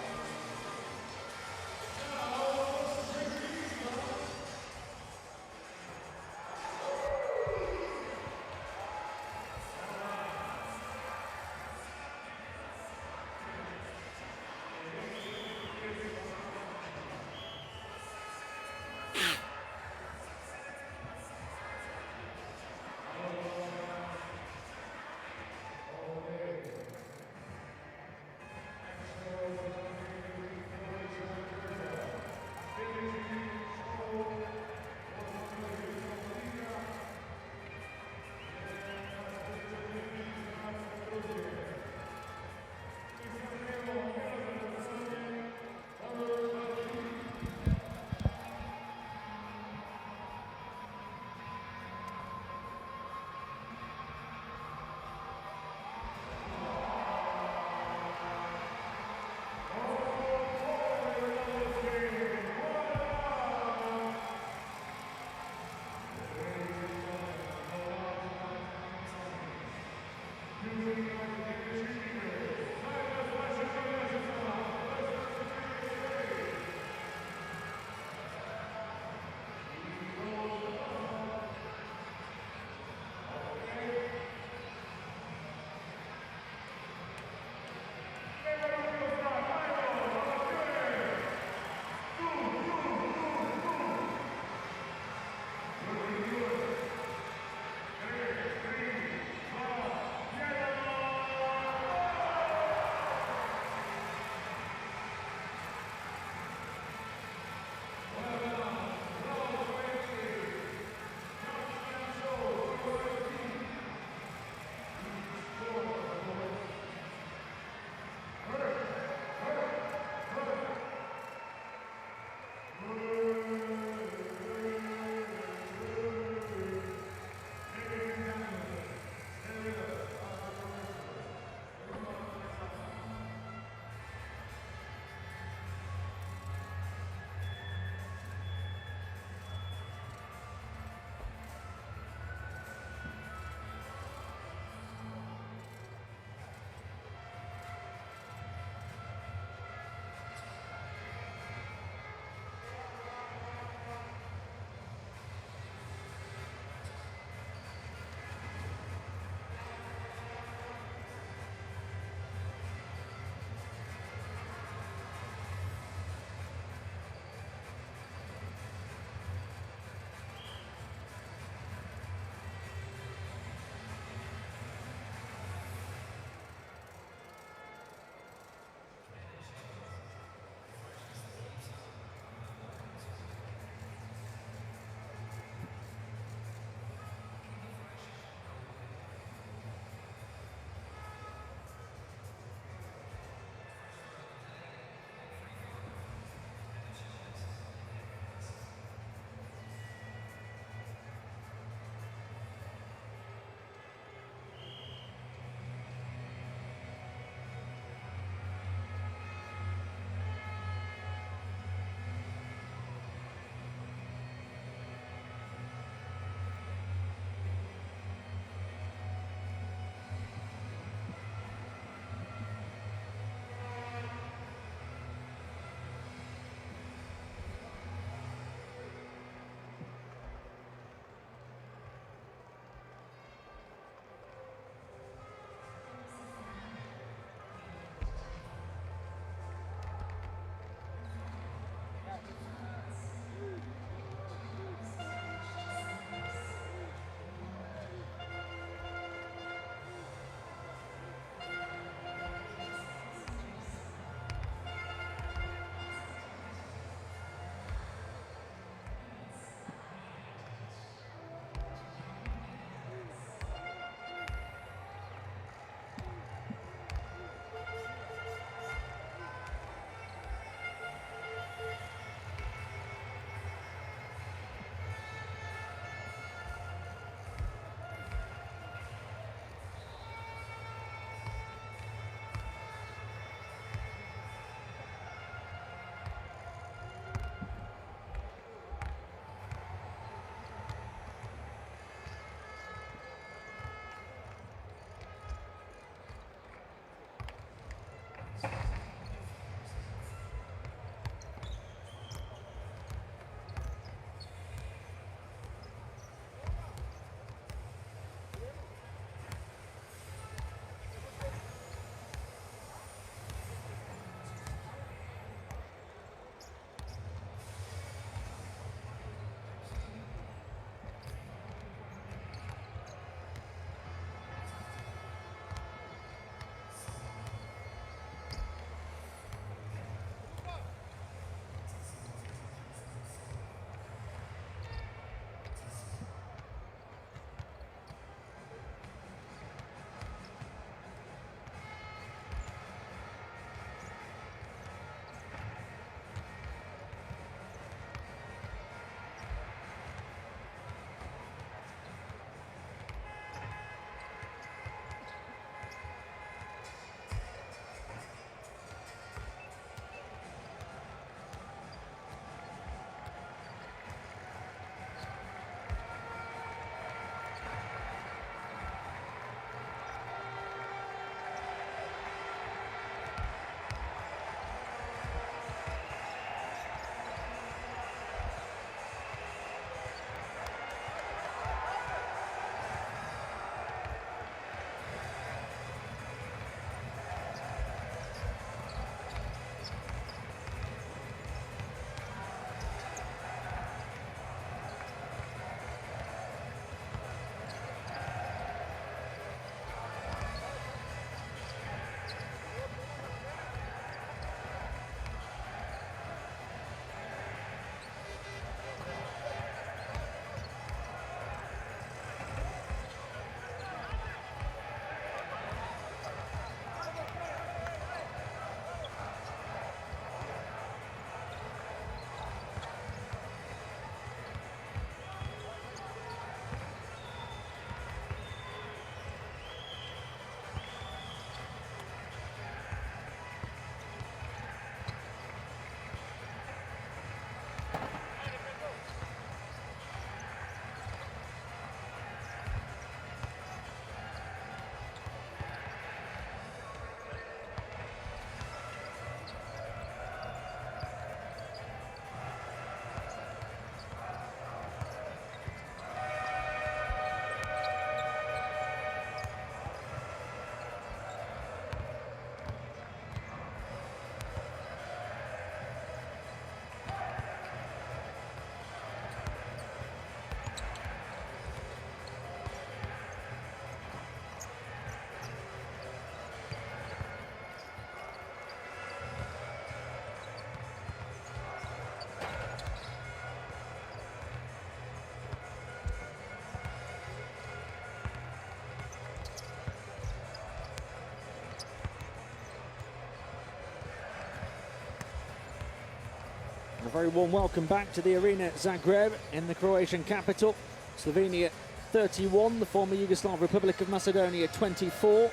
very warm welcome back to the Arena Zagreb in the Croatian capital. Slovenia 31, the former Yugoslav Republic of Macedonia 24.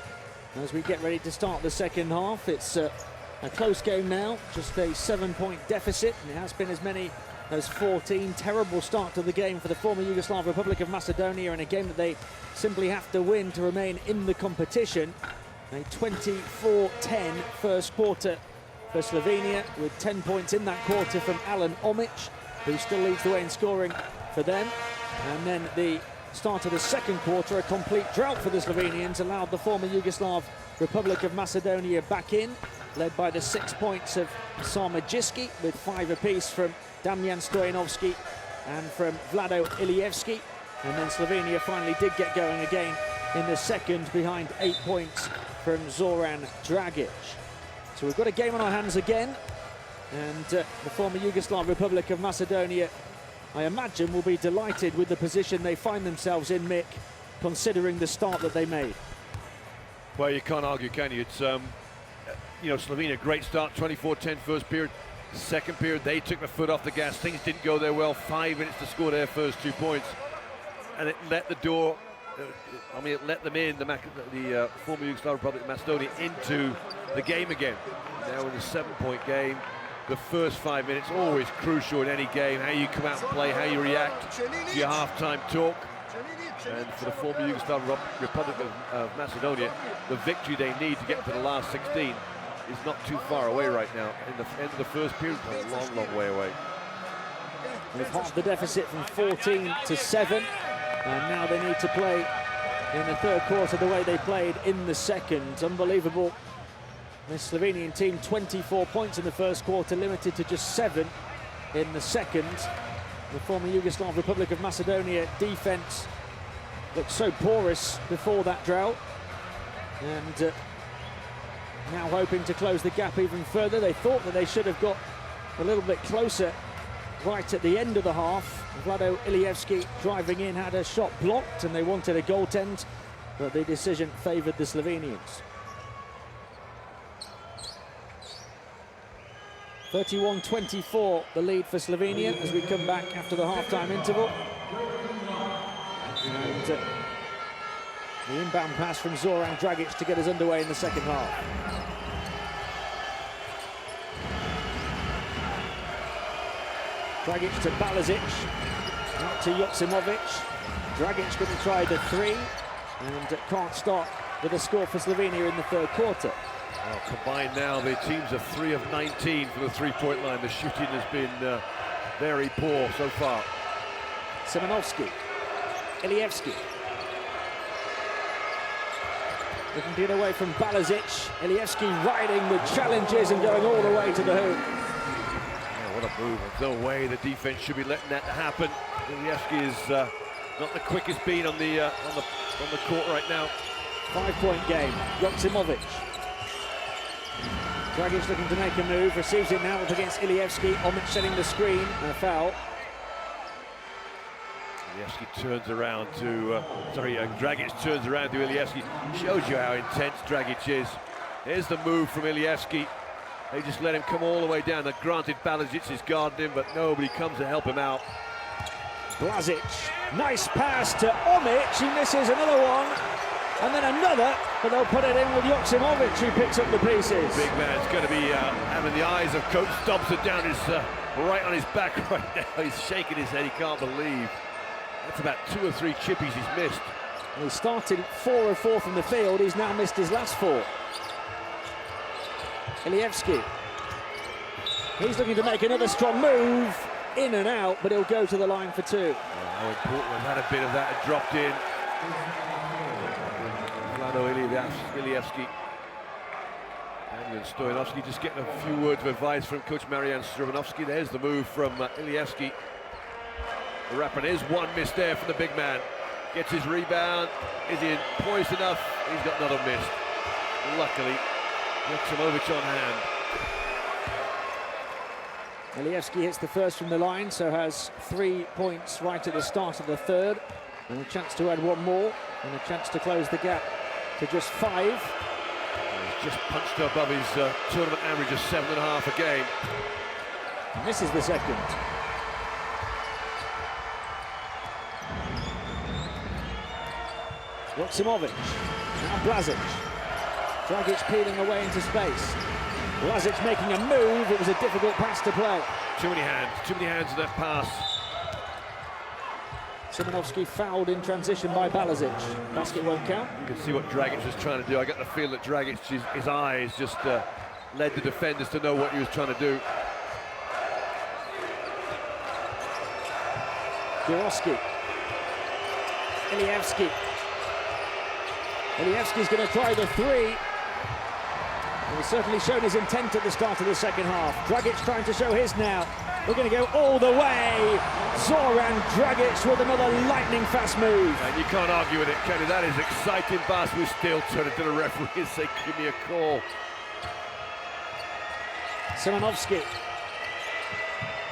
As we get ready to start the second half, it's a close game now, just a 7-point deficit, and it has been as many as 14. Terrible start to the game for the former Yugoslav Republic of Macedonia in a game that they simply have to win to remain in the competition. A 24-10 first quarter for Slovenia, with 10 points in that quarter from Alan Omic, who still leads the way in scoring for them. And then the start of the second quarter, a complete drought for the Slovenians, allowed the former Yugoslav Republic of Macedonia back in, led by the 6 points of Sarmajiski, with 5 apiece from Damjan Stojanovski and from Vlado Ilijevski. And then Slovenia finally did get going again in the second, behind 8 points from Zoran Dragic. So we've got a game on our hands again, and the former Yugoslav Republic of Macedonia, I imagine, will be delighted with the position they find themselves in, Mick, considering the start that they made. Well, you can't argue, can you? It's, you know, Slovenia, great start, 24-10 first period. Second period, they took the foot off the gas. Things didn't go their well. 5 minutes to score their first 2 points. And it let the door, it let them in, the former Yugoslav Republic of Macedonia, into the game again. Now in a 7-point game, the first 5 minutes, always crucial in any game, how you come out and play, how you react to your half-time talk. And for the former Yugoslav Republic of Macedonia, the victory they need to get to the last 16 is not too far away right now. In the end of the first period, it's a long, long way away. They've halved the deficit from 14 to 7, and now they need to play in the third quarter the way they played in the second. Unbelievable. This Slovenian team, 24 points in the first quarter, limited to just 7 in the second. The former Yugoslav Republic of Macedonia defense looked so porous before that drought, and now hoping to close the gap even further. They thought that they should have got a little bit closer right at the end of the half. Vlado Ilijevski driving in had a shot blocked, and they wanted a goaltend, but the decision favoured the Slovenians. 31-24 the lead for Slovenia as we come back after the half-time interval. And the inbound pass from Zoran Dragic to get us underway in the second half. Dragic to Balazic, out to Joksimovic. Dragic going to try the 3, and can't start with a score for Slovenia in the third quarter. Well, combined now, the teams are 3 of 19 from the three-point line. The shooting has been very poor so far. Simonovski, Ilijevski. Looking to get away from Balazic. Ilijevski riding with challenges and going all the way to the hoop. Yeah, what a move. There's no way the defense should be letting that happen. Ilijevski is not the quickest bean on the court right now. 5-point game. Joksimovic. Dragic looking to make a move, receives it now up against Ilijevski. Omic setting the screen, and a foul. Ilijevski turns around to, Dragic turns around to Ilijevski. Shows you how intense Dragic is. Here's the move from Ilijevski. They just let him come all the way down. Now, granted, Balazic is guarding him, but nobody comes to help him out. Blazic, nice pass to Omic. He misses another one, and then another, but they'll put it in with Joksimovic, who picks up the pieces. Big man's going to be having the eyes of Coach Dobson down his right on his back right now. He's shaking his head. He can't believe. That's about 2 or 3 chippies he's missed. And he started 4 of 4 from the field. He's now missed his last 4. Ilijevski. He's looking to make another strong move. In and out, but he'll go to the line for 2. Oh, how important was that? A bit of that had dropped in. Vlado Ilijevski and Stojanovski just getting a few words of advice from Coach Marian Strovanovski. There's the move from Ilijevski. The wrap, is one miss there from the big man. Gets his rebound. Is he poised enough? He's got another miss. Luckily, Joksimovic on hand. Ilijevski hits the first from the line, so has 3 points right at the start of the third. And a chance to add 1 more, and a chance to close the gap to just 5. He's just punched above his tournament average of 7.5 a game. And this is the second. Joksimovic, now Blažić. Dragić peeling away into space. Blažić making a move, it was a difficult pass to play. Too many hands in that pass. Szymanowski fouled in transition by Blažić. Basket won't count. You can see what Dragić was trying to do. I get the feel that Dragić, his eyes just led the defenders to know what he was trying to do. Górowski. Ilievski. Ilievski's going to try the three. He's certainly shown his intent at the start of the second half. Dragić trying to show his now. We're going to go all the way. Zoran Dragić with another lightning-fast move. And you can't argue with it, can you? That is exciting. Bas will still turn it to the referee and say, give me a call. Szymanowski.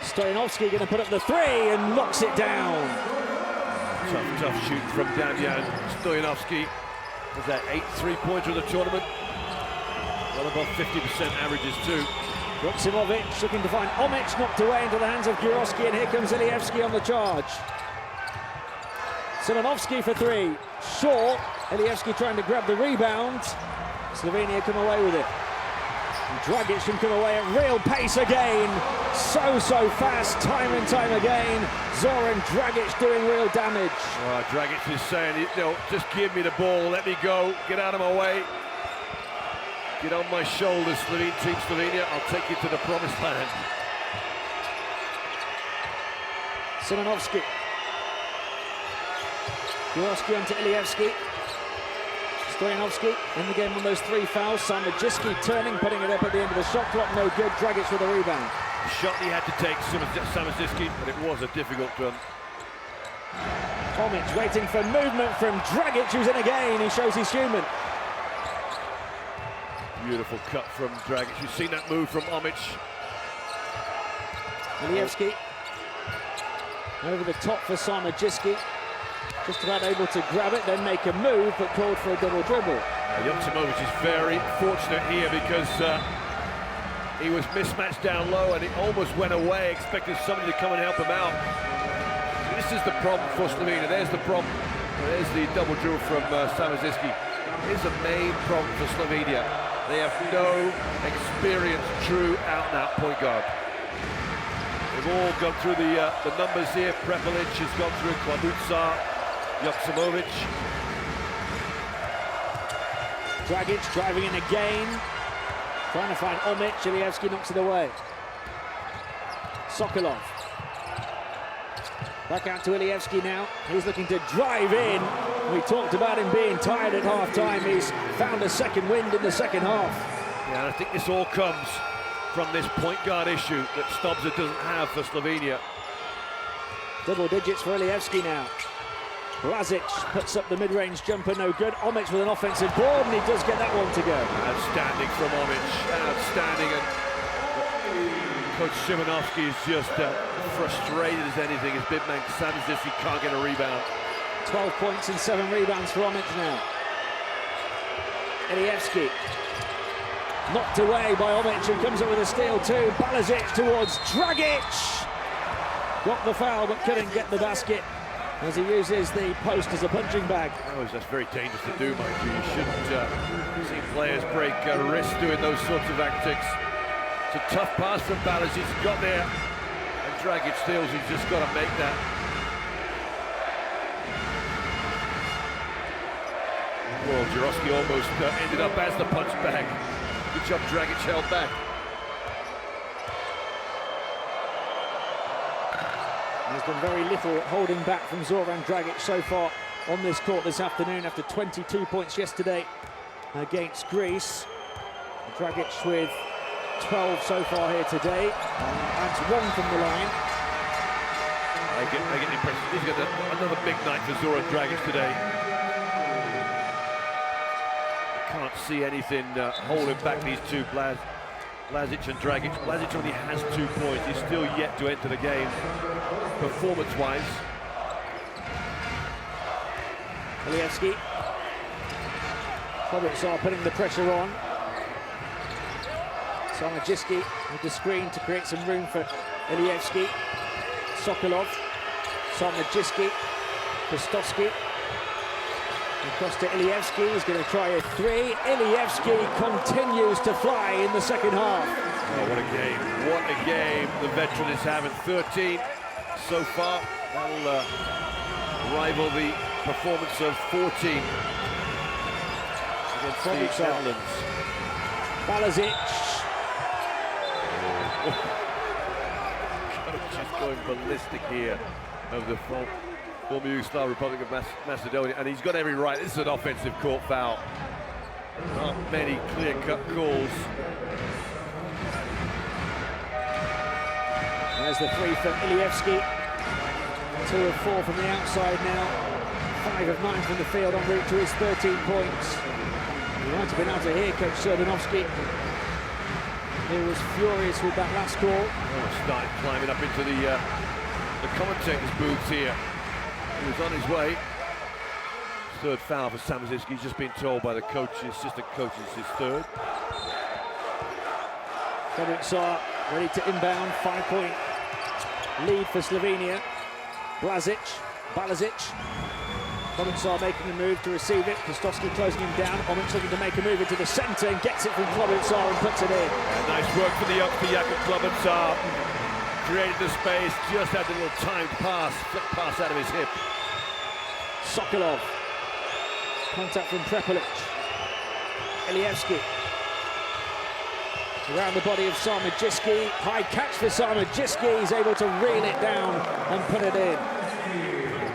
Stojanovski going to put up the three and knocks it down. Tough shoot from Damian Stojanovski. Was that 8 3-pointer of the tournament? Well above 50% averages too. Joksimovic looking to find Omic, knocked away into the hands of Górowski, and here comes Ilievski on the charge. Szymanowski for three. Short. Ilievski trying to grab the rebound. Slovenia come away with it. And Dragić can come away at real pace again. So fast, time and time again. Zoran Dragić doing real damage. Well, Dragić is saying, you know, just give me the ball, let me go, get out of my way. Get on my shoulders, Team Slovenia, I'll take you to the promised land. Szymanowski. Górowski onto Ilievski. Stojanovski in the game on those three fouls. Samardžićski turning, putting it up at the end of the shot clock. No good. Dragić with a rebound. The shot he had to take, Samardžićski, but it was a difficult one. Omic waiting for movement from Dragić, who's in again. He shows he's human. Beautiful cut from Dragić. You've seen that move from Omic. Ilievski over the top for Samardžićski. Just about able to grab it, then make a move, but called for a double dribble. Joksimovic is very fortunate here because he was mismatched down low and he almost went away, expecting somebody to come and help him out. This is the problem for Slovenia. There's the problem. There's the double dribble from Samardžićski. Here's the main problem for Slovenia. They have no experienced, true out-and-out point guard. They've all gone through the numbers here. Prepelic has gone through, Klabučar, Joksimovic. Dragić driving in again. Trying to find Omic. Ilievski knocks it away. Sokolov. Back out to Ilievski now. He's looking to drive in. We talked about him being tired at half-time. He's found a second wind in the second half. Yeah, and I think this all comes from this point guard issue that Stobza doesn't have for Slovenia. Double digits for Ilievski now. Blažić puts up the mid-range jumper, no good. Omic with an offensive board, and he does get that one to go. Outstanding from Omic, outstanding. And Coach Szymanowski is just frustrated as anything. His big man Samardžićski can't get a rebound. 12 points and 7 rebounds for Omic now. Ilievski knocked away by Omic, who comes up with a steal too. Blažić towards Dragić. Got the foul, but couldn't get the basket as he uses the post as a punching bag. Oh, that's very dangerous to do, mind you. You shouldn't see players break wrists doing those sorts of antics. It's a tough pass from Blažić. He's got there, and Dragić steals. He's just got to make that. Well, Górowski almost ended up as the punch bag. Good job, Dragić held back. There's been very little holding back from Zoran Dragić so far on this court this afternoon after 22 points yesterday against Greece. Dragić with 12 so far here today. That's 1 from the line. I get the impression he's got another big night for Zoran Dragić today. Can't see anything holding back these two, Blažić and Dragić. Blažić only has 2 points. He's still yet to enter the game, performance-wise. Ilievski. Klabučar putting the pressure on. Samardžićski with the screen to create some room for Ilievski, Sokolov, Sarmajiski, Kostovski. Across to Ilievski, he's going to try a three. Ilievski continues to fly in the second half. Oh, what a game, what a game the veteran is having. 13 so far. That'll rival the performance of 14 against the Netherlands. Balazic. Coach is going ballistic here of the former Yugoslav Republic of Macedonia, and he's got every right. This is an offensive court foul. Not many clear-cut calls. There's the three from Ilievski. 2 of 4 from the outside now. 5 of 9 from the field en route to his 13 points. He might have been able to hear Coach Serbanovski, who was furious with that last call. Oh, started climbing up into the commentator's booths here. He was on his way. Third foul for Samazicki. He's just been told by the coach, assistant coach, it's his third. Kovic ready to inbound. 5-point lead for Slovenia. Balazic. Kovic making a move to receive it. Kostovski closing him down. Omic looking to make a move into the centre and gets it from Kovic and puts it in. Yeah, nice work for the youngster Jakub Kovic. Created the space, just had a little timed pass, flick pass out of his hip. Sokolov. Contact from Prepelic. Ilievski. Around the body of Sarmajiski. High catch for Sarmajiski. He's able to reel it down and put it in.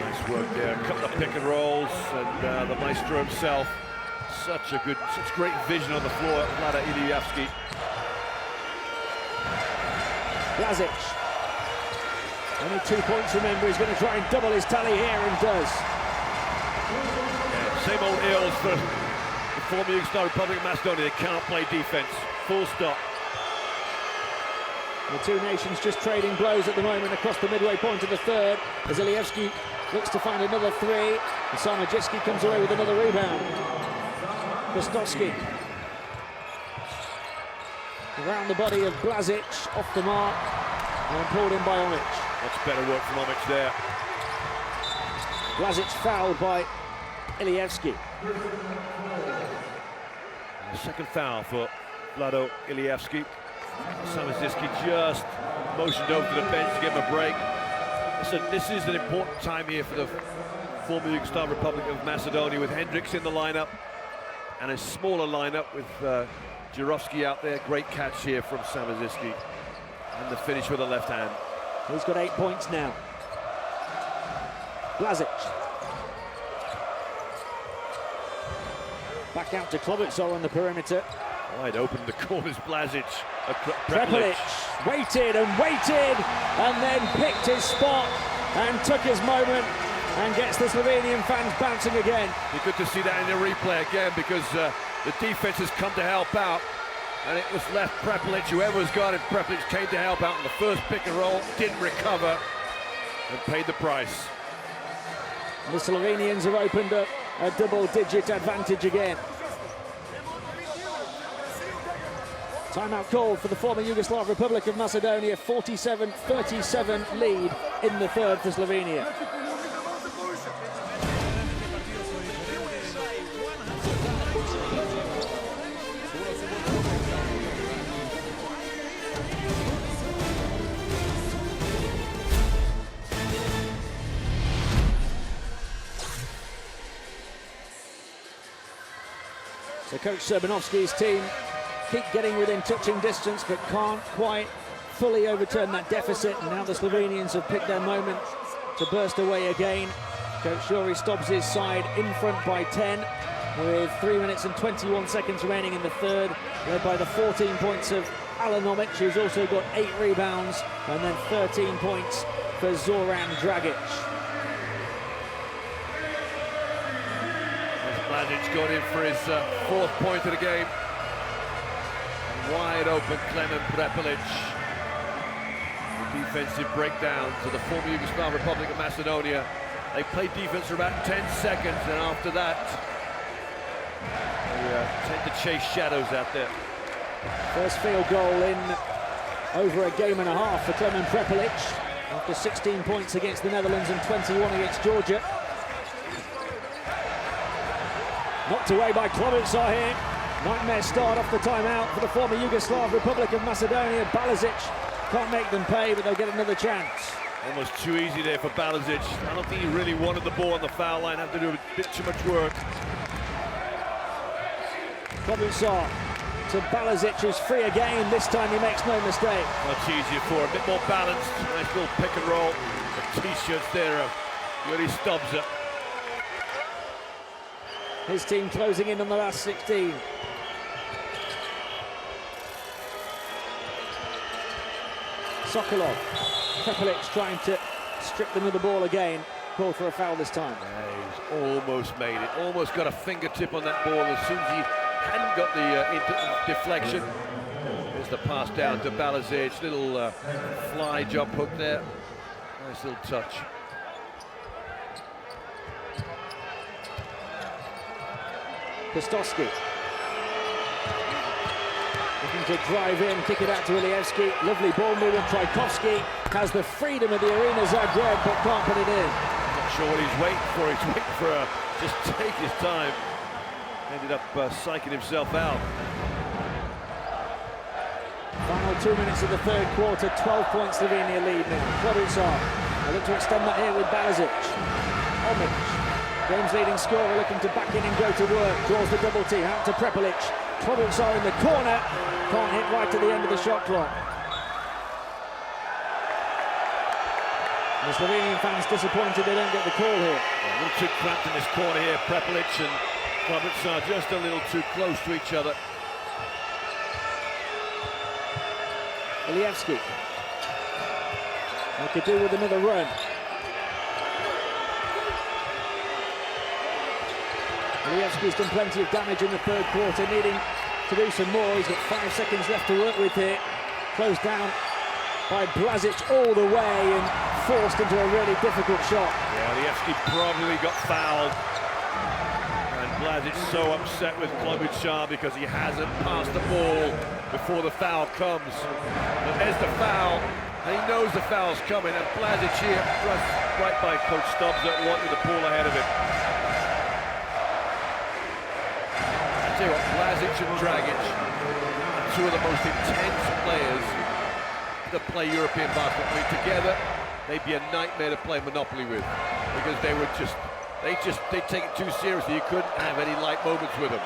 Nice work there. A couple of pick and rolls, and the maestro himself. Such great vision on the floor, Vlada Ilievski. Balazic. Only 2 points, remember. He's going to try and double his tally here, and does. Yeah, same old ills for the former Yugoslav Republic of Macedonia. They cannot play defense. Full stop. The two nations just trading blows at the moment across the midway point of the third, as Ilievski looks to find another three, and Sarmajiski comes away with another rebound. Kostovski. Around the body of Balazic, off the mark, and pulled in by Omic. Much better work from Omic there. Balazic fouled by Ilievski. The second foul for Vlado Ilievski. Samazicki just motioned over to the bench to give him a break. Listen, this is an important time here for the former Yugoslav Republic of Macedonia, with Hendricks in the lineup and a smaller lineup with Jurovski out there. Great catch here from Samazicki, and the finish with the left hand. He's got 8 points now. Balazic. Back out to Klobuchar on the perimeter. Wide open the corners, Balazic. Prepelic waited and waited, and then picked his spot and took his moment, and gets the Slovenian fans bouncing again. Be good to see that in the replay again, because the defense has come to help out, and it was left Prepelic. Whoever was guarded Prepelic came to help out in the first pick and roll, didn't recover, and paid the price. The Slovenians have opened up a double-digit advantage again. Timeout call for the former Yugoslav Republic of Macedonia. 47-37 lead in the third for Slovenia. So Coach Serbanovski's team keep getting within touching distance, but can't quite fully overturn that deficit. And now the Slovenians have picked their moment to burst away again. Coach Juri Stobbs his side in front by 10, with 3 minutes and 21 seconds remaining in the third, led by the 14 points of Alan Omic, who's also got 8 rebounds, and then 13 points for Zoran Dragic. Balazic got in for his fourth point of the game. Wide open Klemen Prepelic. The defensive breakdown to the former Yugoslav Republic of Macedonia. They played defense for about 10 seconds, and after that, they tend to chase shadows out there. First field goal in over a game and a half for Klemen Prepelic after 16 points against the Netherlands and 21 against Georgia. Knocked away by Klobuchar here. Nightmare start off the timeout for the former Yugoslav Republic of Macedonia. Balazic can't make them pay, but they'll get another chance. Almost too easy there for Balazic. I don't think he really wanted the ball on the foul line. Had to do a bit too much work. Klobuchar to Balazic, who's free again. This time he makes no mistake. Much easier for him, a bit more balanced. Nice little pick and roll. The t-shirts there really stubs it. His team closing in on the last 16. Sokolov. Prepelic trying to strip them of the ball again. Called for a foul this time. Yeah, he's almost made it. Almost got a fingertip on that ball as soon as he hadn't got the deflection. There's the pass down to Balazic. Little fly jump hook there. Nice little touch. Kostowski. Looking to drive in, kick it out to Ilievski. Lovely ball movement. Tchaikovsky has the freedom of the arena Zagreb, but can't put it in. Not sure what he's waiting for. He's waiting for just take his time. Ended up psyching himself out. Final 2 minutes of the third quarter. 12 points Slovenia lead now. Klobuchar. They look to extend that here with Balazic. Omic. Game's leading scorer looking to back in and go to work. Draws the double team out to Prepelic. Klobuchar in the corner. Can't hit right to the end of the shot clock. The Slovenian fans disappointed they don't get the call here. A little too cramped in this corner here. Prepelic and Klobuchar just a little too close to each other. Ilievski. They could do with another run. Ilievski's done plenty of damage in the third quarter, needing to do some more. He's got 5 seconds left to work with here. Closed down by Blazic all the way and forced into a really difficult shot. Yeah, Ilievski probably got fouled. And Blazic so upset with Klobuchar because he hasn't passed the ball before the foul comes. But there's the foul, and he knows the foul's coming, and Blazic here thrust right by Coach Stubbs that wanted the ball ahead of him. I tell you what, Blazic and Dragic are two of the most intense players that play European basketball. I mean, together, they'd be a nightmare to play Monopoly with, because they would they take it too seriously. You couldn't have any light moments with them.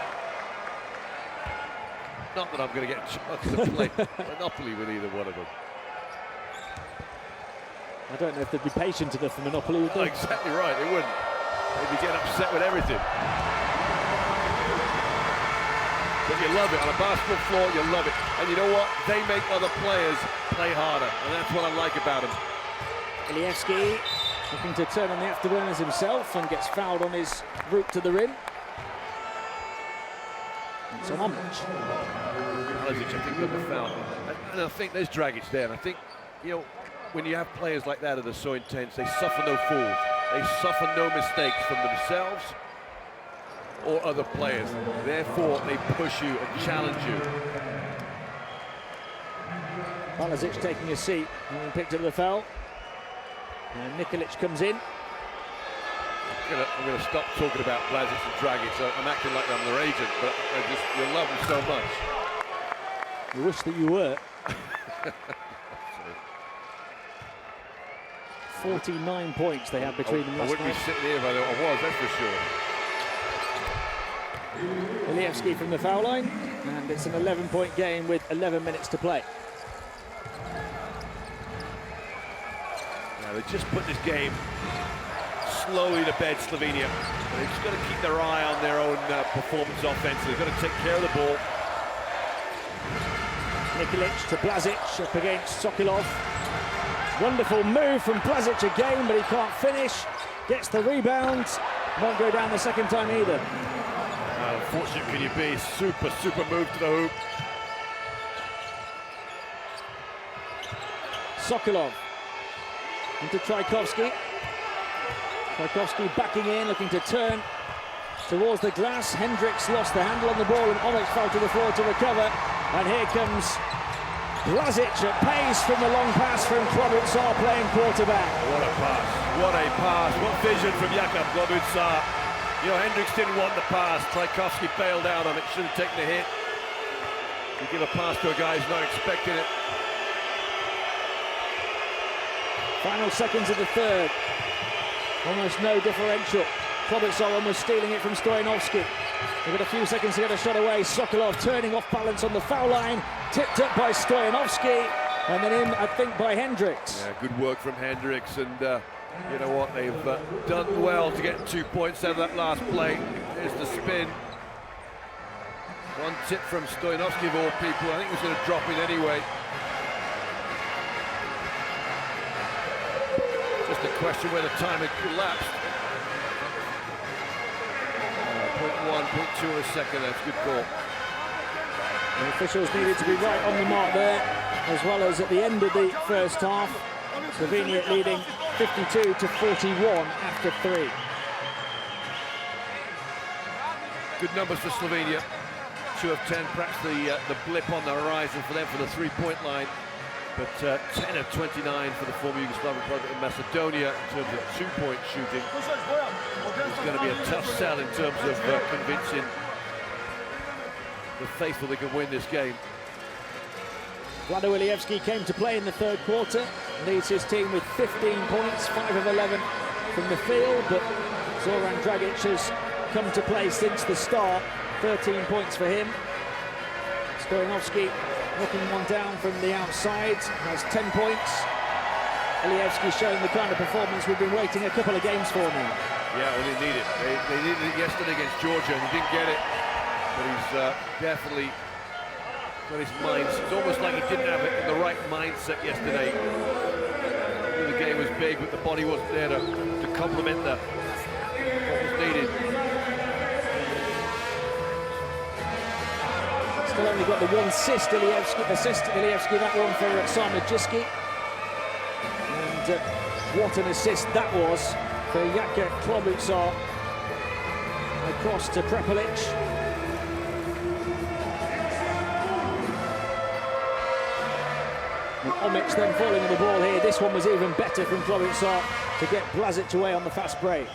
Not that I'm going to get a chance to play Monopoly with either one of them. I don't know if they'd be patient enough for Monopoly, would they? Oh, exactly right, they wouldn't. They'd be getting upset with everything. But you love it. On a basketball floor, you love it. And you know what? They make other players play harder, and that's what I like about them. Ilievski looking to turn on the afterburners himself and gets fouled on his route to the rim. It's on Omic. Balazic, I think, got the foul. And I think there's Dragic there. And I think, you know, when you have players like that that are so intense, they suffer no fools. They suffer no mistakes from themselves or other players. Therefore, they push you and challenge you. Balazic taking a seat, having picked up the foul. And Nikolic comes in. I'm going to stop talking about Blazic and Dragic. So I'm acting like I'm their agent, but you love them so much. I wish that you were. 49 points they had between them last night. I wouldn't be sitting here if I was, that's for sure. Ilievski from the foul line, and it's an 11-point game with 11 minutes to play. Now they just put this game slowly to bed, Slovenia. They've just got to keep their eye on their own performance offensively. They've got to take care of the ball. Nikolic to Blazic up against Sokolov. Wonderful move from Blazic again, but he can't finish. Gets the rebound. Won't go down the second time either. How unfortunate can you be? Super move to the hoop. Sokolov into Tchaikovsky. Tchaikovsky backing in, looking to turn towards the glass. Hendricks lost the handle on the ball and Omic fell to the floor to recover. And here comes Blazic at pace from the long pass from Klobuchar playing quarterback. What a pass, what a pass, what vision from Jakub Klobuchar. You know, Hendricks didn't want the pass, Trajkovski bailed out on it, should have taken a hit. You give a pass to a guy who's not expecting it. Final seconds of the third. Almost no differential. Klobuchar almost stealing it from Stoyanovski. They've got a few seconds to get a shot away. Sokolov turning off balance on the foul line. Tipped up by Stoyanovski. And then in, I think, by Hendricks. Yeah, good work from Hendricks. And you know what? They've done well to get 2 points out of that last play. Here's the spin. One tip from Stoyanovski of all people. I think he was going to drop in anyway. Just a question where the time had elapsed. 0.1, 0.2 of a second, that's a good call. The officials needed to be right on the mark there, as well as at the end of the first half. Slovenia leading 52-41 after 3. Good numbers for Slovenia. 2 of 10, perhaps the blip on the horizon for them for the three-point line. But 10 of 29 for the former Yugoslav Republic of Macedonia in terms of two-point shooting. It's going to be a tough sell in terms of convincing the faithful they can win this game. Vlado Ilievski came to play in the third quarter, leads his team with 15 points, 5 of 11 from the field, but Zoran Dragic has come to play since the start, 13 points for him. Stoyanovski knocking one down from the outside, has 10 points. Ilievski showing the kind of performance we've been waiting a couple of games for now. Yeah, well, they need it. They needed it yesterday against Georgia, and he didn't get it. But he's definitely got his mind. It's almost like he didn't have it in the right mindset yesterday. The game was big, but the body wasn't there to complement what was needed. Still only got the one assist, Ilievski, that one for Sama Jiski. And what an assist that was for Jakub Klobuchar. Across to Prepelic. And Omic then falling on the ball here. This one was even better from Klobuchar to get Blazic away on the fast break.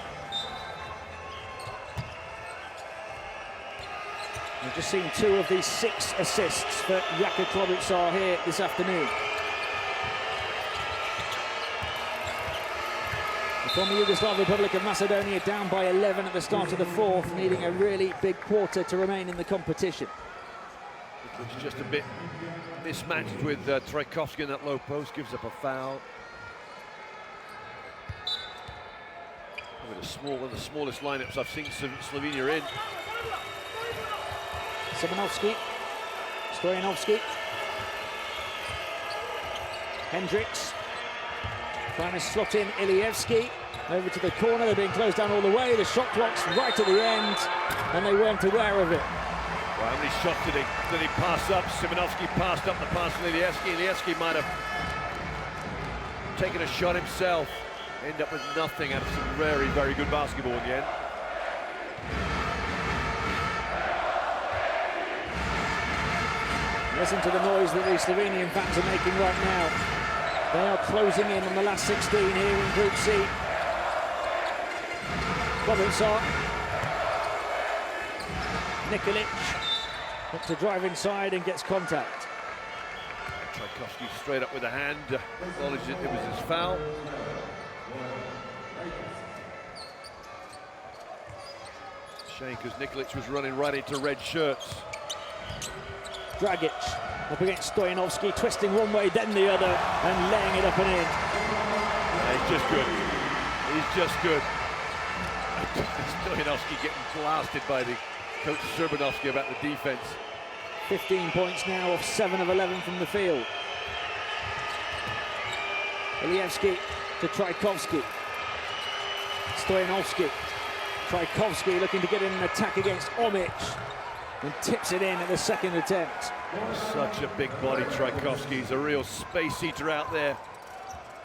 We've just seen 2 of the 6 assists for Jakub Klobuchar here this afternoon. The former Yugoslav Republic of Macedonia down by 11 at the start of the fourth, needing a really big quarter to remain in the competition. It's just a bit mismatched with Trajkovski in that low post, gives up a foul. One of the smallest lineups I've seen Slovenia in. Simonovski, Stoyanovski, Hendricks, trying to slot in Ilievski, over to the corner, they're being closed down all the way, the shot clock's right at the end, and they weren't aware of it. Well, how many shots did he pass up? Simonovski passed up the pass to Ilievski. Ilievski might have taken a shot himself, end up with nothing out of some very, very good basketball in the end. Listen to the noise that the Slovenian fans are making right now. They are closing in on the last 16 here in Group C. Klobuchar. Nikolic looks to drive inside and gets contact. Trajkovski straight up with a hand, acknowledged it was his foul. Shame, because Nikolic was running right into red shirts. Dragic up against Stoyanovski, twisting one way then the other and laying it up and in. Yeah, he's just good. He's just good. Stoyanovski getting blasted by the coach Serbanovski about the defense. 15 points now off 7 of 11 from the field. Ilievski to Trajkovski. Stoyanovski. Trajkovski looking to get in an attack against Omic and tips it in at the second attempt. Such a big body, Trajkovski. He's a real space eater out there.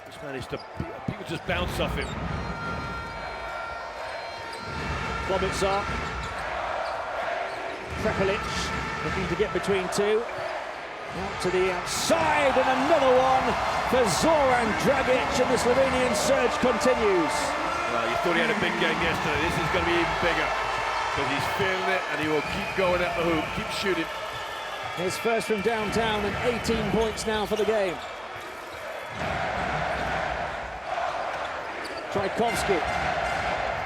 Just managed to, people just bounce off him. Klobuchar. Prepelic looking to get between 2. Out to the outside, and another one for Zoran Dragic, and the Slovenian surge continues. Well, you thought he had a big game yesterday. This is going to be even bigger, because he's feeling it, and he will keep going at the hoop, keep shooting. His first from downtown, and 18 points now for the game. Trajkovski.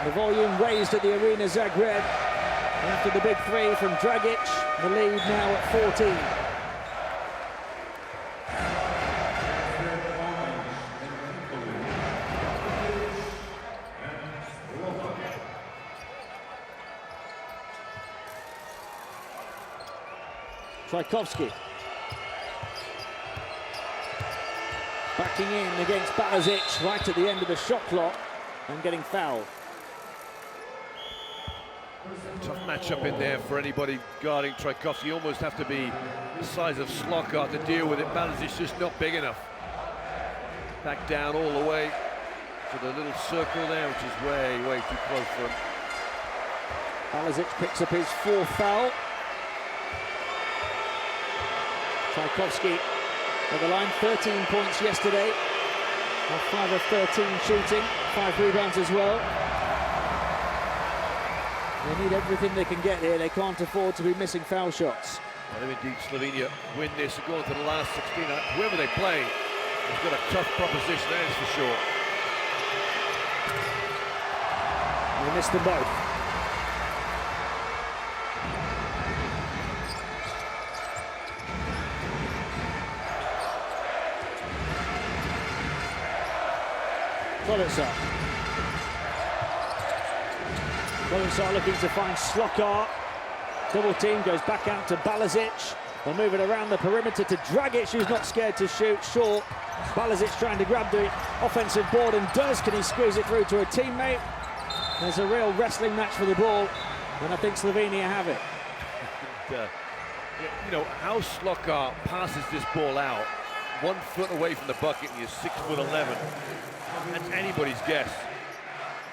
The volume raised at the Arena Zagreb. After the big three from Dragic, the lead now at 14. Trajkovski. Backing in against Balazic right at the end of the shot clock and getting fouled. Tough matchup in there for anybody guarding Trajkovski. You almost have to be the size of Slokar to deal with it. Balazic's just not big enough. Back down all the way to the little circle there, which is way, way too close for him. Balazic picks up his fourth foul. Trajkovski at the line, 13 points yesterday. 5 of 13 shooting, 5 rebounds as well. They need everything they can get here. They can't afford to be missing foul shots. Well, if indeed Slovenia win this and go on to the last 16, whoever they play has got a tough proposition, that is for sure. They missed them both. Kolitsar looking to find Slokar. Double team, goes back out to Balazic. They'll move it around the perimeter to Dragic, who's not scared to shoot. Short. Balazic trying to grab the offensive board and does. Can he squeeze it through to a teammate? There's a real wrestling match for the ball, and I think Slovenia have it. You know, how Slokar passes this ball out, 1 foot away from the bucket, and he's 6'11". That's anybody's guess.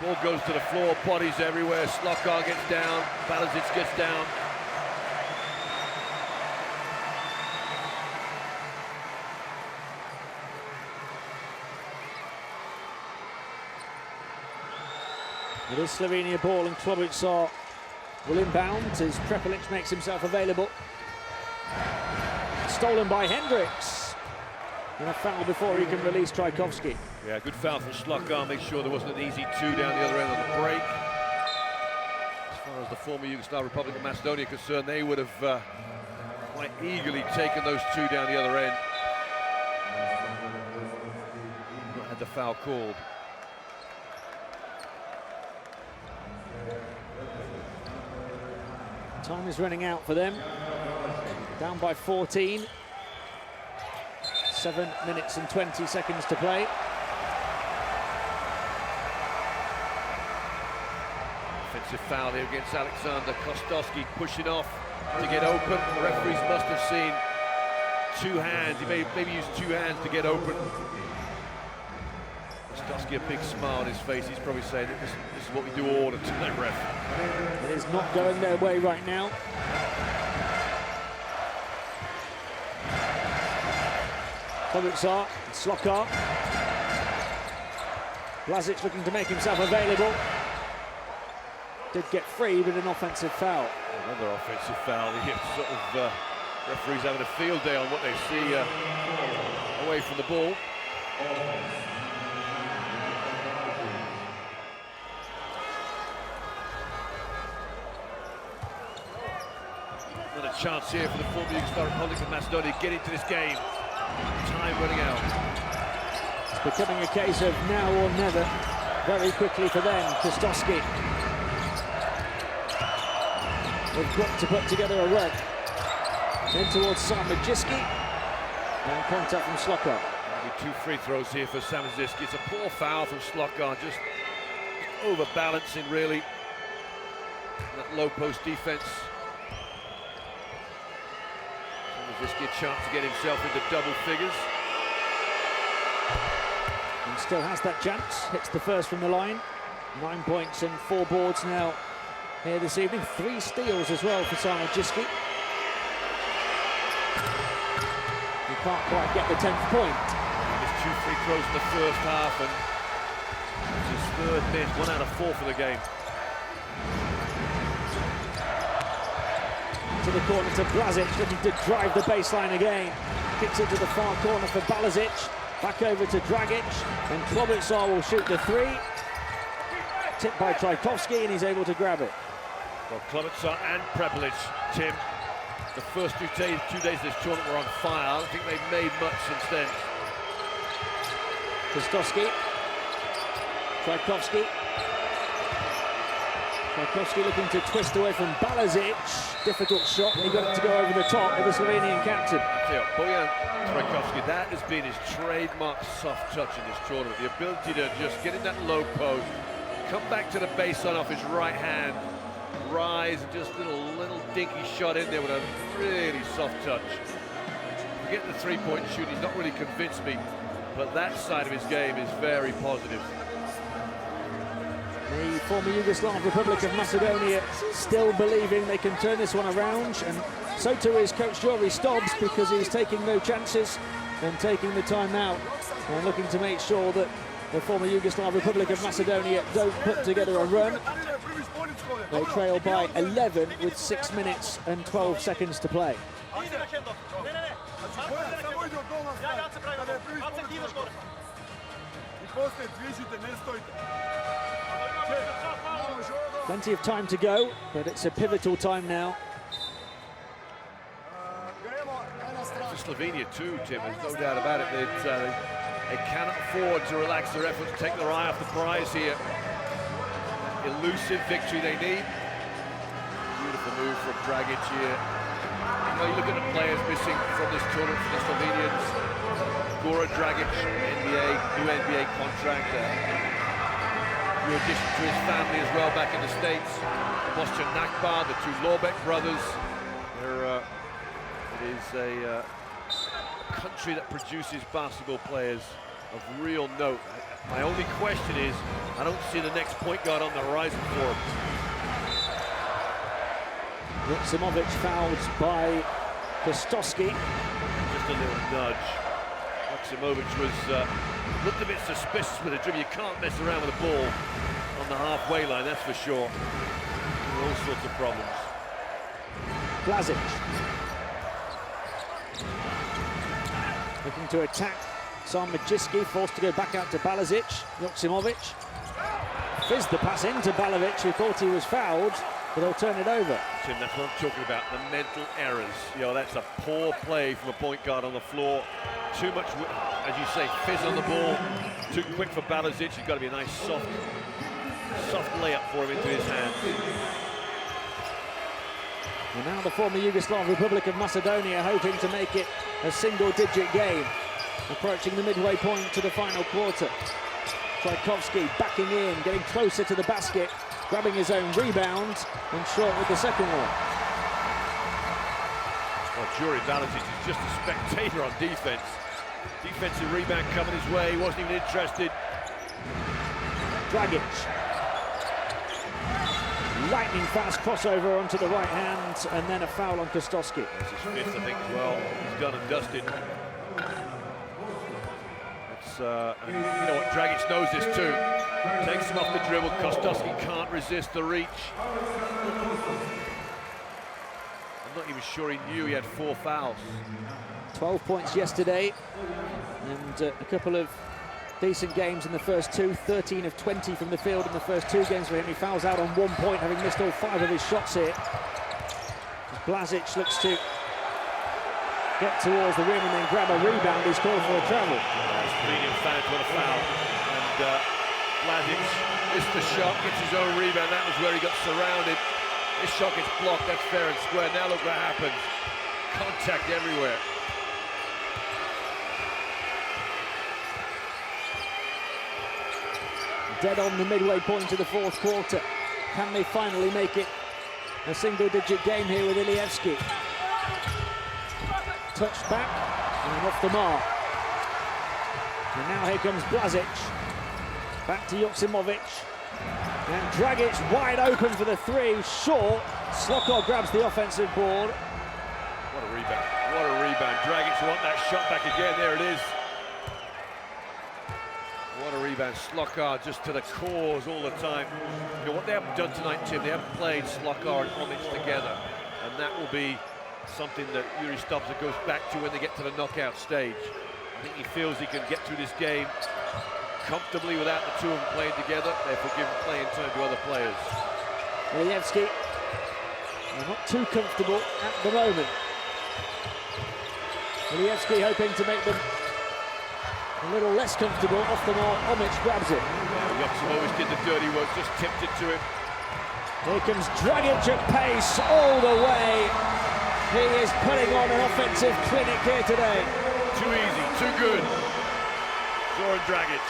Ball goes to the floor, bodies everywhere. Slokar gets down, Balazic gets down. It is Slovenia ball, and Klobuchar will inbound as Prepelic makes himself available. Stolen by Hendricks. And a foul before he can release Trajkovski. Yeah, good foul from Slokar. Make sure there wasn't an easy 2 down the other end on the break. As far as the former Yugoslav Republic of Macedonia are concerned, they would have quite eagerly taken those 2 down the other end. Not had the foul called. Time is running out for them. Down by 14. 7 minutes and 20 seconds to play. Offensive foul here against Alexander. Kostovski pushing off to get open. The referees must have seen 2 hands. He maybe used 2 hands to get open. Kostovski, a big smile on his face. He's probably saying, this is what we do all the time, ref. It is not going their way right now. Kolitsar, Slokar. Balazic looking to make himself available. Did get free with an offensive foul. Another offensive foul. The sort of referees having a field day on what they see away from the ball. Another chance here for the former Yugoslav Republic of Macedonia to get into this game. Time running out. It's becoming a case of now or never. Very quickly for them. Kostovski. They've got to put together a run. Then towards Samodziski. And contact from Slokar. Maybe 2 free throws here for Samodziski. It's a poor foul from Slokar, just overbalancing really. That low post defense. Samodziski a chance to get himself into double figures. And still has that chance. Hits the first from the line. 9 points and 4 boards now here this evening. 3 steals as well for Samodziski. can't quite get the 10th point. Missed 2 free throws in the first half, and it's his third miss, 1 out of 4 for the game. To the corner to Blazic, looking to drive the baseline again. Kicks it to the far corner for Balazic. Back over to Dragic, and Klobuchar will shoot the 3. Tipped by Trajkovski, and he's able to grab it. Well, Klobuchar and Prepelic, Tim, the first 2 days of this tournament were on fire. I don't think they've made much since then. Kostowski, Trajkovski. Trajkovski looking to twist away from Balazic. Difficult shot, and he got it to go over the top of the Slovenian captain. Bojan Trajkovski, that has been his trademark soft touch in this tournament. The ability to just get in that low post, come back to the baseline off his right hand, rise, and just little dinky shot in there with a really soft touch. Forget the three-point shooting, he's not really convinced me, but that side of his game is very positive. The former Yugoslav Republic of Macedonia still believing they can turn this one around, and so too is coach Jory Stobbs, because he's taking no chances and taking the time out and looking to make sure that the former Yugoslav Republic of Macedonia don't put together a run. They trail by 11 with 6 minutes and 12 seconds to play. Plenty of time to go, but it's a pivotal time now. For Slovenia too, Tim, there's no doubt about it. They cannot afford to relax their efforts, take their eye off the prize here. Elusive victory they need. Beautiful move from Dragic here. You know, you look at the players missing from this tournament for the Slovenians. Goran Dragic, new NBA contract. New addition to his family as well back in the States. Boston Nakbar, the 2 Lorbek brothers. It is a country that produces basketball players of real note. My only question is, I don't see the next point guard on the horizon for him. Joksimovic fouled by Kostowski. Just a little nudge. Joksimovic was looked a bit suspicious with a dribble. You can't mess around with a ball on the halfway line, that's for sure. All sorts of problems. Blazic looking to attack Sam Majiski, forced to go back out to Balazic. Joksimovic fizzed the pass into Balazic, who thought he was fouled, but they'll turn it over. Tim, that's what I'm talking about, the mental errors. You know, that's a poor play from a point guard on the floor. Too much, as you say, fizz on the ball. Too quick for Balazic. He's got to be a nice soft layup for him into his hands. And now the former Yugoslav Republic of Macedonia hoping to make it a single-digit game, approaching the midway point to the final quarter. Trajkovski backing in, getting closer to the basket, grabbing his own rebound, and short with the second one. Well, Jure Balazic is just a spectator on defense. Defensive rebound coming his way, he wasn't even interested. Dragic. Lightning fast crossover onto the right hand, and then a foul on Kostowski. That's his 5th, I think, as well. He's done and dusted. And you know what, Dragic knows this too. Takes him off the dribble, Kostowski can't resist the reach. I'm not even sure he knew he had 4 fouls. 12 points yesterday, and a couple of decent games in the first 2, 13 of 20 from the field in the first 2 games for him. He fouls out on 1 point, having missed all 5 of his shots here. Blazic looks to get towards the rim and then grab a rebound. He's called for a travel. Slovenian fans want a foul, and Blazic missed the shot, gets his own rebound. That was where he got surrounded. This shot gets blocked, that's fair and square. Now look what happens. Contact everywhere. Dead on the midway point of the 4th quarter. Can they finally make it a single-digit game here with Ilievski? Touched back and off the mark. And now here comes Blazic. Back to Joksimovic. And Dragic wide open for the 3, short. Slokor grabs the offensive board. What a rebound. What a rebound. Dragic want that shot back again. There it is. What a rebound. Slokar just to the cause all the time. You know what they haven't done tonight, Tim? They haven't played Slokar and Omic together. And that will be something that Yuri Stubza goes back to when they get to the knockout stage. I think he feels he can get through this game comfortably without the two of them playing together. Therefore, give him playing time to other players. Milevski, not too comfortable at the moment. Milevski hoping to make them a little less comfortable. Off the mark, Omic grabs it. Joksimovic did the dirty work, just tipped it to him. Here comes Dragic at pace all the way. He is putting on an offensive clinic here today. Too easy, too good. Zoran Dragic.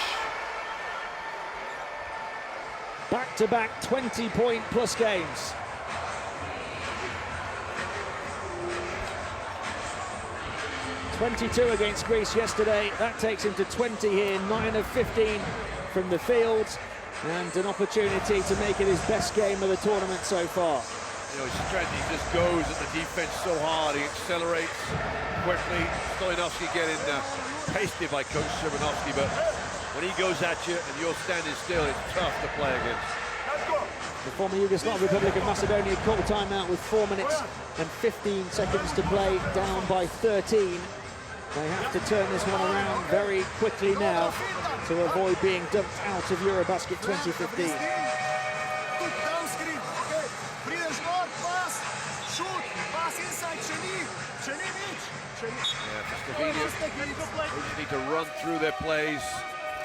Back-to-back 20-point-plus games. .22 against Greece yesterday. That takes him to 20 here, 9 of 15 from the field, and an opportunity to make it his best game of the tournament so far. You know, his strategy just goes at the defense so hard. He accelerates quickly. Stoyanovski getting pasted by Coach Szymanowski, but when he goes at you and you're standing still, it's tough to play against. The former Yugoslav Republic of Macedonia called timeout with 4 minutes and 15 seconds to play, down by 13. They have to turn this one around very quickly now to avoid being dumped out of Eurobasket 2015. Yeah, for Slovenia, they just need to run through their plays,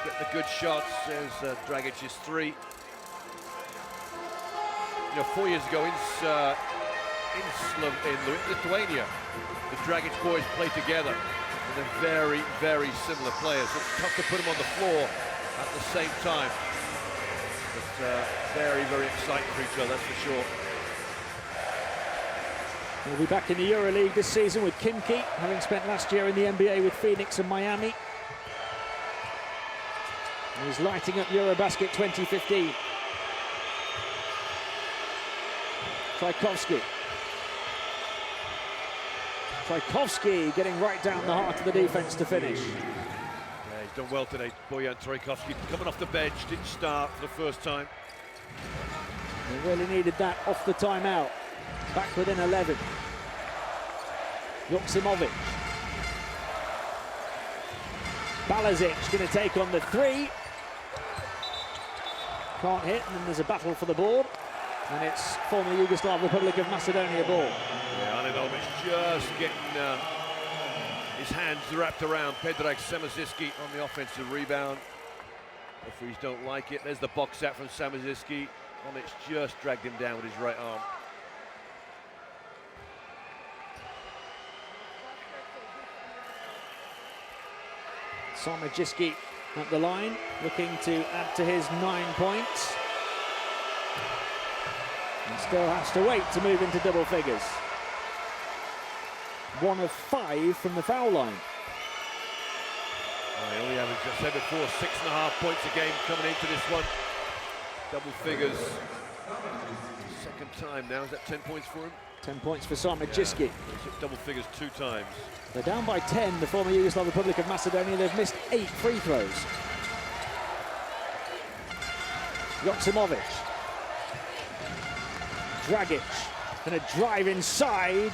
get the good shots. There's Dragic's three. You know, 4 years ago in Lithuania, the Dragic boys played together. And they're very, very similar players. So it's tough to put them on the floor at the same time. But very, very exciting for each other, that's for sure. We'll be back in the EuroLeague this season with Kimki, having spent last year in the NBA with Phoenix and Miami. And he's lighting up Eurobasket 2015. Trajkovski getting right down the heart of the defense to finish. Yeah, he's done well today, Bojan Trajkovski. Coming off the bench, didn't start for the first time. They really needed that off the timeout. Back within 11. Joksimovic. Balazic going to take on the three. Can't hit, and then there's a battle for the board. And it's former Yugoslav Republic of Macedonia ball. Yeah, Alenomic just getting his hands wrapped around Predrag Samaziski on the offensive rebound. Referees don't like it. There's the box out from Samaziski. Omic just dragged him down with his right arm. Samajiski at the line, looking to add to his 9 points. And still has to wait to move into double figures. 1 of 5 from the foul line. Well, he only averaged, I said before, 6.5 points a game coming into this one. Double figures. Second time now, is that 10 points for him? 10 points for Samajiski. Yeah, he's hit double figures 2 times. They're down by 10, the former Yugoslav Republic of Macedonia. They've missed 8 free throws. Joksimovic. Dragic going to drive inside.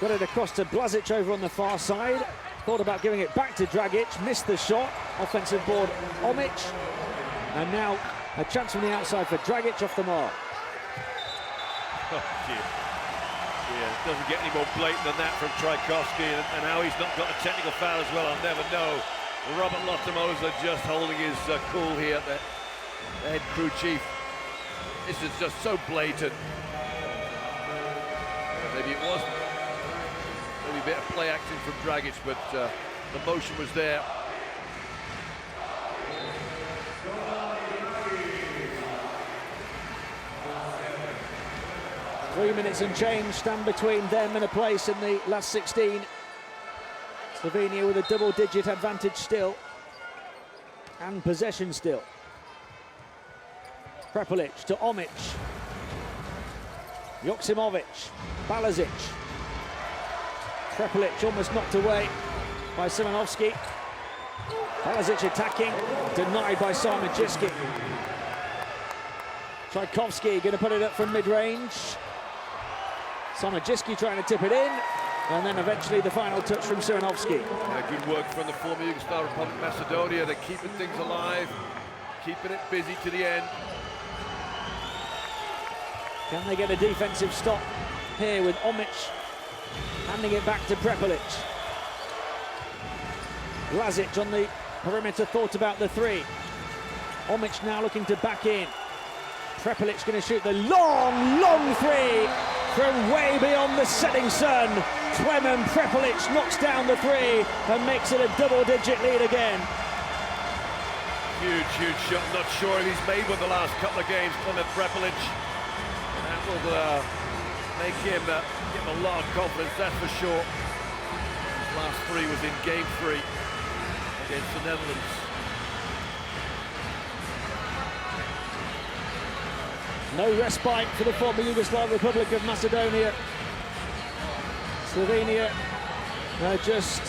Got it across to Blazic over on the far side. Thought about giving it back to Dragic, missed the shot. Offensive board, Omic. And now a chance from the outside for Dragic off the mark. Oh, dear. Yeah, it doesn't get any more blatant than that from Trajkovski, and now he's not got a technical foul as well, I'll never know. Robert Lotomoza just holding his cool here, the head crew chief. This is just so blatant. Maybe it wasn't. Maybe a bit of play acting from Dragic, but the motion was there. Three minutes and change stand between them and a place in the last 16. Slovenia with a double-digit advantage still, and possession still. Prepelic to Omic. Joksimovic. Balazic. Prepelic almost knocked away by Simonovski. Palazic attacking, denied by Sarmajiski. Tchaikovsky going to put it up from mid-range. Sarmajiski trying to tip it in, and then eventually the final touch from Simonovski. Yeah, good work from the former Yugoslav Republic of Macedonia. They're keeping things alive, keeping it busy to the end. Can they get a defensive stop here with Omic handing it back to Prepelic? Lazic on the perimeter thought about the three. Omic now looking to back in. Prepelic going to shoot the long three from way beyond the setting sun. Klemen Prepelic knocks down the three and makes it a double-digit lead again. Huge shot. Not sure if he's made one the last couple of games, Klemen Prepelic. That will make him give him a lot of confidence, that's for sure. His last three was in game 3 against the Netherlands. No respite for the former Yugoslav Republic of Macedonia. Slovenia just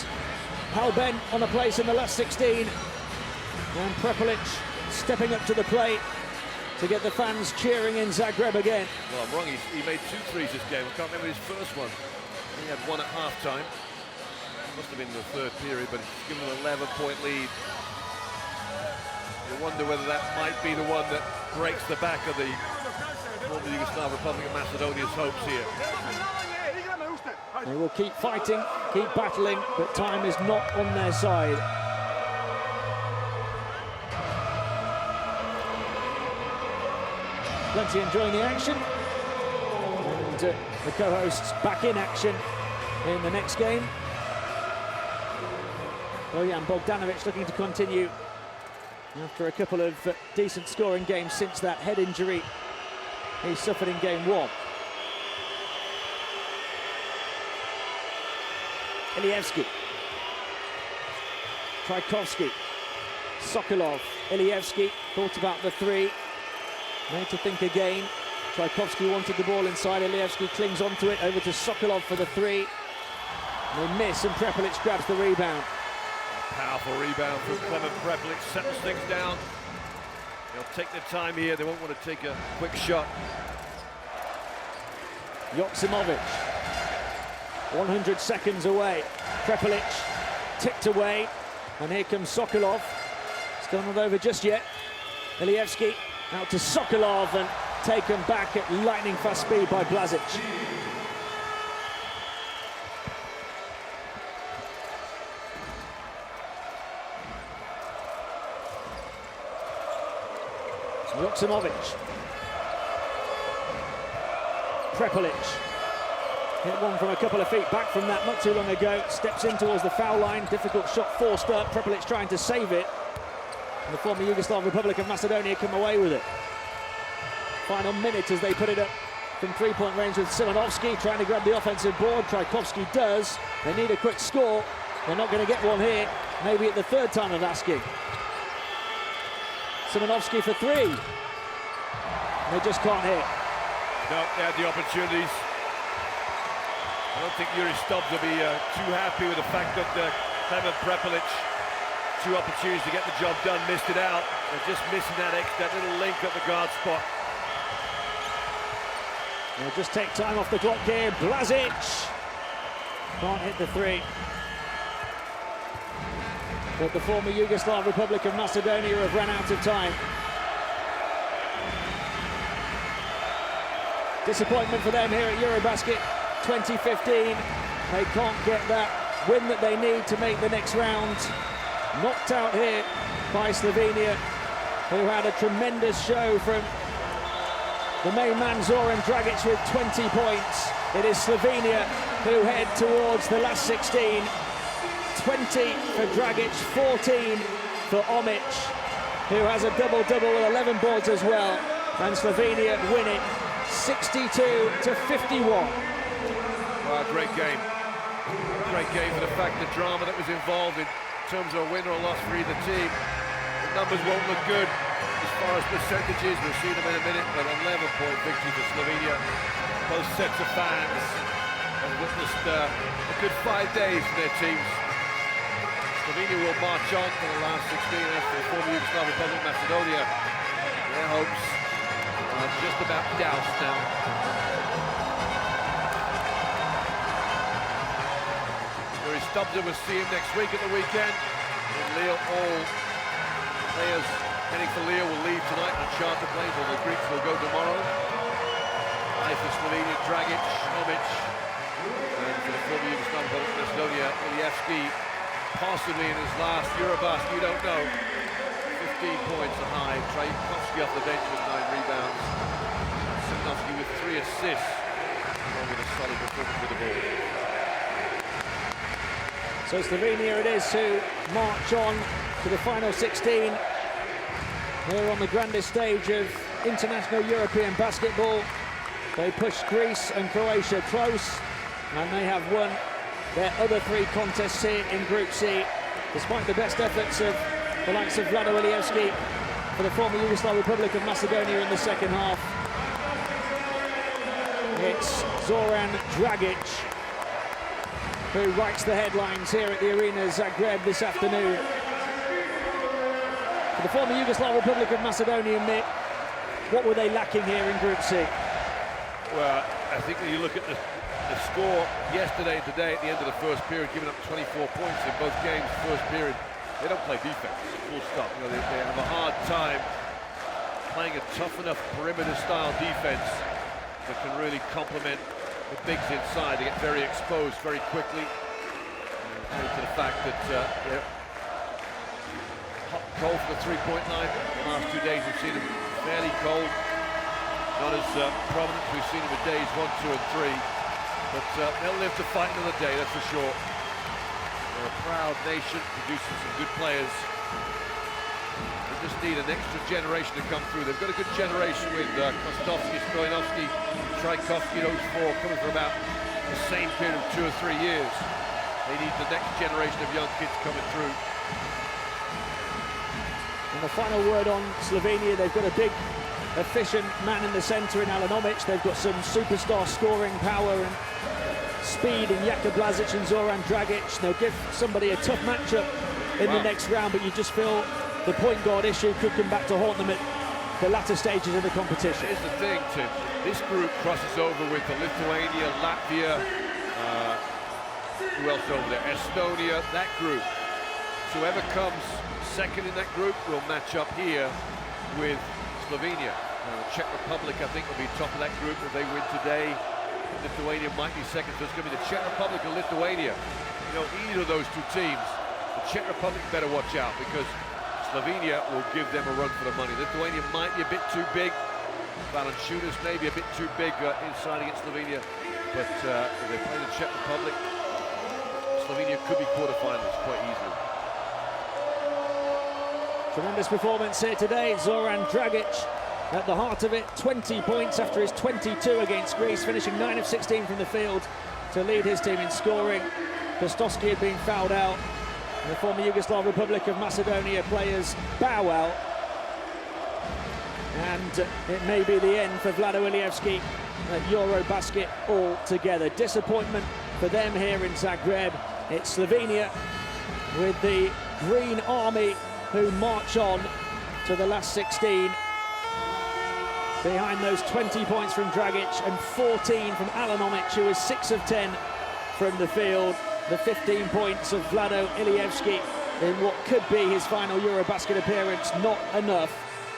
hell-bent on a place in the last 16. And Prepelic stepping up to the plate to get the fans cheering in Zagreb again. Well, I'm wrong, he made 2 threes this game. I can't remember his first one. He had one at half-time. Must have been the 3rd period, but he's given an 11-point lead. You wonder whether that might be the one that breaks the back of the former Yugoslav Republic of Macedonia's hopes here. They will keep fighting, keep battling, but time is not on their side. Plenty enjoying the action. And the co-hosts back in action in the next game. Bojan Bogdanovic looking to continue after a couple of decent scoring games since that head injury he suffered in game 1. Ilievski, Tchaikovsky, Sokolov, Ilievski thought about the three, made to think again. Tchaikovsky wanted the ball inside, Ilievski clings onto it, over to Sokolov for the three. They miss and Prepelic grabs the rebound. A powerful rebound from Klemen Prepelic, settles things down. They'll take their time here, they won't want to take a quick shot. Joksimovic, 100 seconds away. Prepelic ticked away, and here comes Sokolov. Still not over just yet. Ilievski out to Sokolov and taken back at lightning fast speed by Blazic. Joksimovic. Prepelic. Hit one from a couple of feet back from that not too long ago. Steps in towards the foul line. Difficult shot forced up. Prepelic trying to save it. And the former Yugoslav Republic of Macedonia come away with it. Final minute as they put it up from three-point range with Simonovski trying to grab the offensive board. Tchaikovsky does. They need a quick score. They're not going to get one here. Maybe at the 3rd time of asking. Simonovski for 3. They just can't hit. No, they had the opportunities. I don't think Yuri Stubbs will be too happy with the fact that Klemen Prepelic, 2 opportunities to get the job done, missed it out. They're just missing that little link at the guard spot. They'll just take time off the clock here. Blazic can't hit the 3. But the former Yugoslav Republic of Macedonia have run out of time. Disappointment for them here at Eurobasket 2015. They can't get that win that they need to make the next round. Knocked out here by Slovenia, who had a tremendous show from the main man Zoran Dragic with 20 points. It is Slovenia who head towards the last 16. 20 for Dragic, 14 for Omic, who has a double-double with 11 boards as well. And Slovenia win it 62-51. Wow, great game. Great game for the fact the drama that was involved in terms of a win or a loss for either team. The numbers won't look good as far as percentages. We'll see them in a minute, but 11-point victory for Slovenia. Both sets of fans have witnessed just a good 5 days for their teams. Slovenia will march on for the last 16 after the former Yugoslav Republic of Macedonia. Their hopes are just about doused now. Yuri Stubza will see him next week at the weekend. In Lille, all players heading for Lille will leave tonight on charter planes, or the Greeks will go tomorrow. For Slovenia, Dragic, Omic, and for the former Yugoslav Republic of Macedonia, Ilievski, possibly in his last Eurobasket, you don't know. 15 points a high. Trajkovski off the bench with 9 rebounds. Sinovsky with 3 assists, along with a solid performance with the ball. So Slovenia it is who march on to the final 16 here on the grandest stage of international European basketball. They pushed Greece and Croatia close, and they have won their other 3 contests here in Group C, despite the best efforts of the likes of Vlado Ilievski for the former Yugoslav Republic of Macedonia in the second half. It's Zoran Dragic who writes the headlines here at the Arena Zagreb this afternoon. For the former Yugoslav Republic of Macedonia, Mick, what were they lacking here in Group C? Well, I think when you look at the score yesterday and today at the end of the first period, giving up 24 points in both games, first period, they don't play defense, full stop. You know, they have a hard time playing a tough enough perimeter-style defense that can really complement the bigs inside. They get very exposed very quickly, due to the fact that they're hot and cold for the three-point line. The last 2 days we've seen them fairly cold. Not as prominent as we've seen them in days 1, 2, and 3, but they'll live to fight another day, that's for sure. They're a proud nation, producing some good players. They just need an extra generation to come through. They've got a good generation with Kostovski, Stoyanovski, Trajkovski, those 4 coming for about the same period of 2 or 3 years. They need the next generation of young kids coming through. And the final word on Slovenia, they've got a big efficient man in the centre in Alan Omic. They've got some superstar scoring power and speed in Jaka Blažić and Zoran Dragic. They'll give somebody a tough matchup in the next round, but you just feel the point guard issue could come back to haunt them at the latter stages of the competition. Here's the thing, Tim. This group crosses over with the Lithuania, Latvia, who else over there? Estonia, that group. So whoever comes second in that group will match up here with Slovenia. Czech Republic, I think, will be top of that group if they win today. Lithuania might be second, so it's going to be the Czech Republic or Lithuania. You know, either of those 2 teams, the Czech Republic better watch out, because Slovenia will give them a run for the money. Lithuania might be a bit too big. Valanciunas maybe a bit too big inside against Slovenia, but if they play the Czech Republic, Slovenia could be quarterfinalists quite easily. Tremendous performance here today. Zoran Dragic at the heart of it. 20 points after his 22 against Greece, finishing 9 of 16 from the field to lead his team in scoring. Kostovski had been fouled out. The former Yugoslav Republic of Macedonia players bow out. And it may be the end for Vlado Ilievski at Eurobasket altogether. Disappointment for them here in Zagreb. It's Slovenia with the Green Army who march on to the last 16. Behind those 20 points from Dragic and 14 from Alan Omic, who is 6 of 10 from the field. The 15 points of Vlado Ilievski in what could be his final Eurobasket appearance, not enough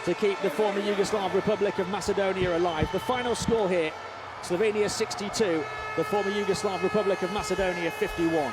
to keep the former Yugoslav Republic of Macedonia alive. The final score here, Slovenia 62, the former Yugoslav Republic of Macedonia 51.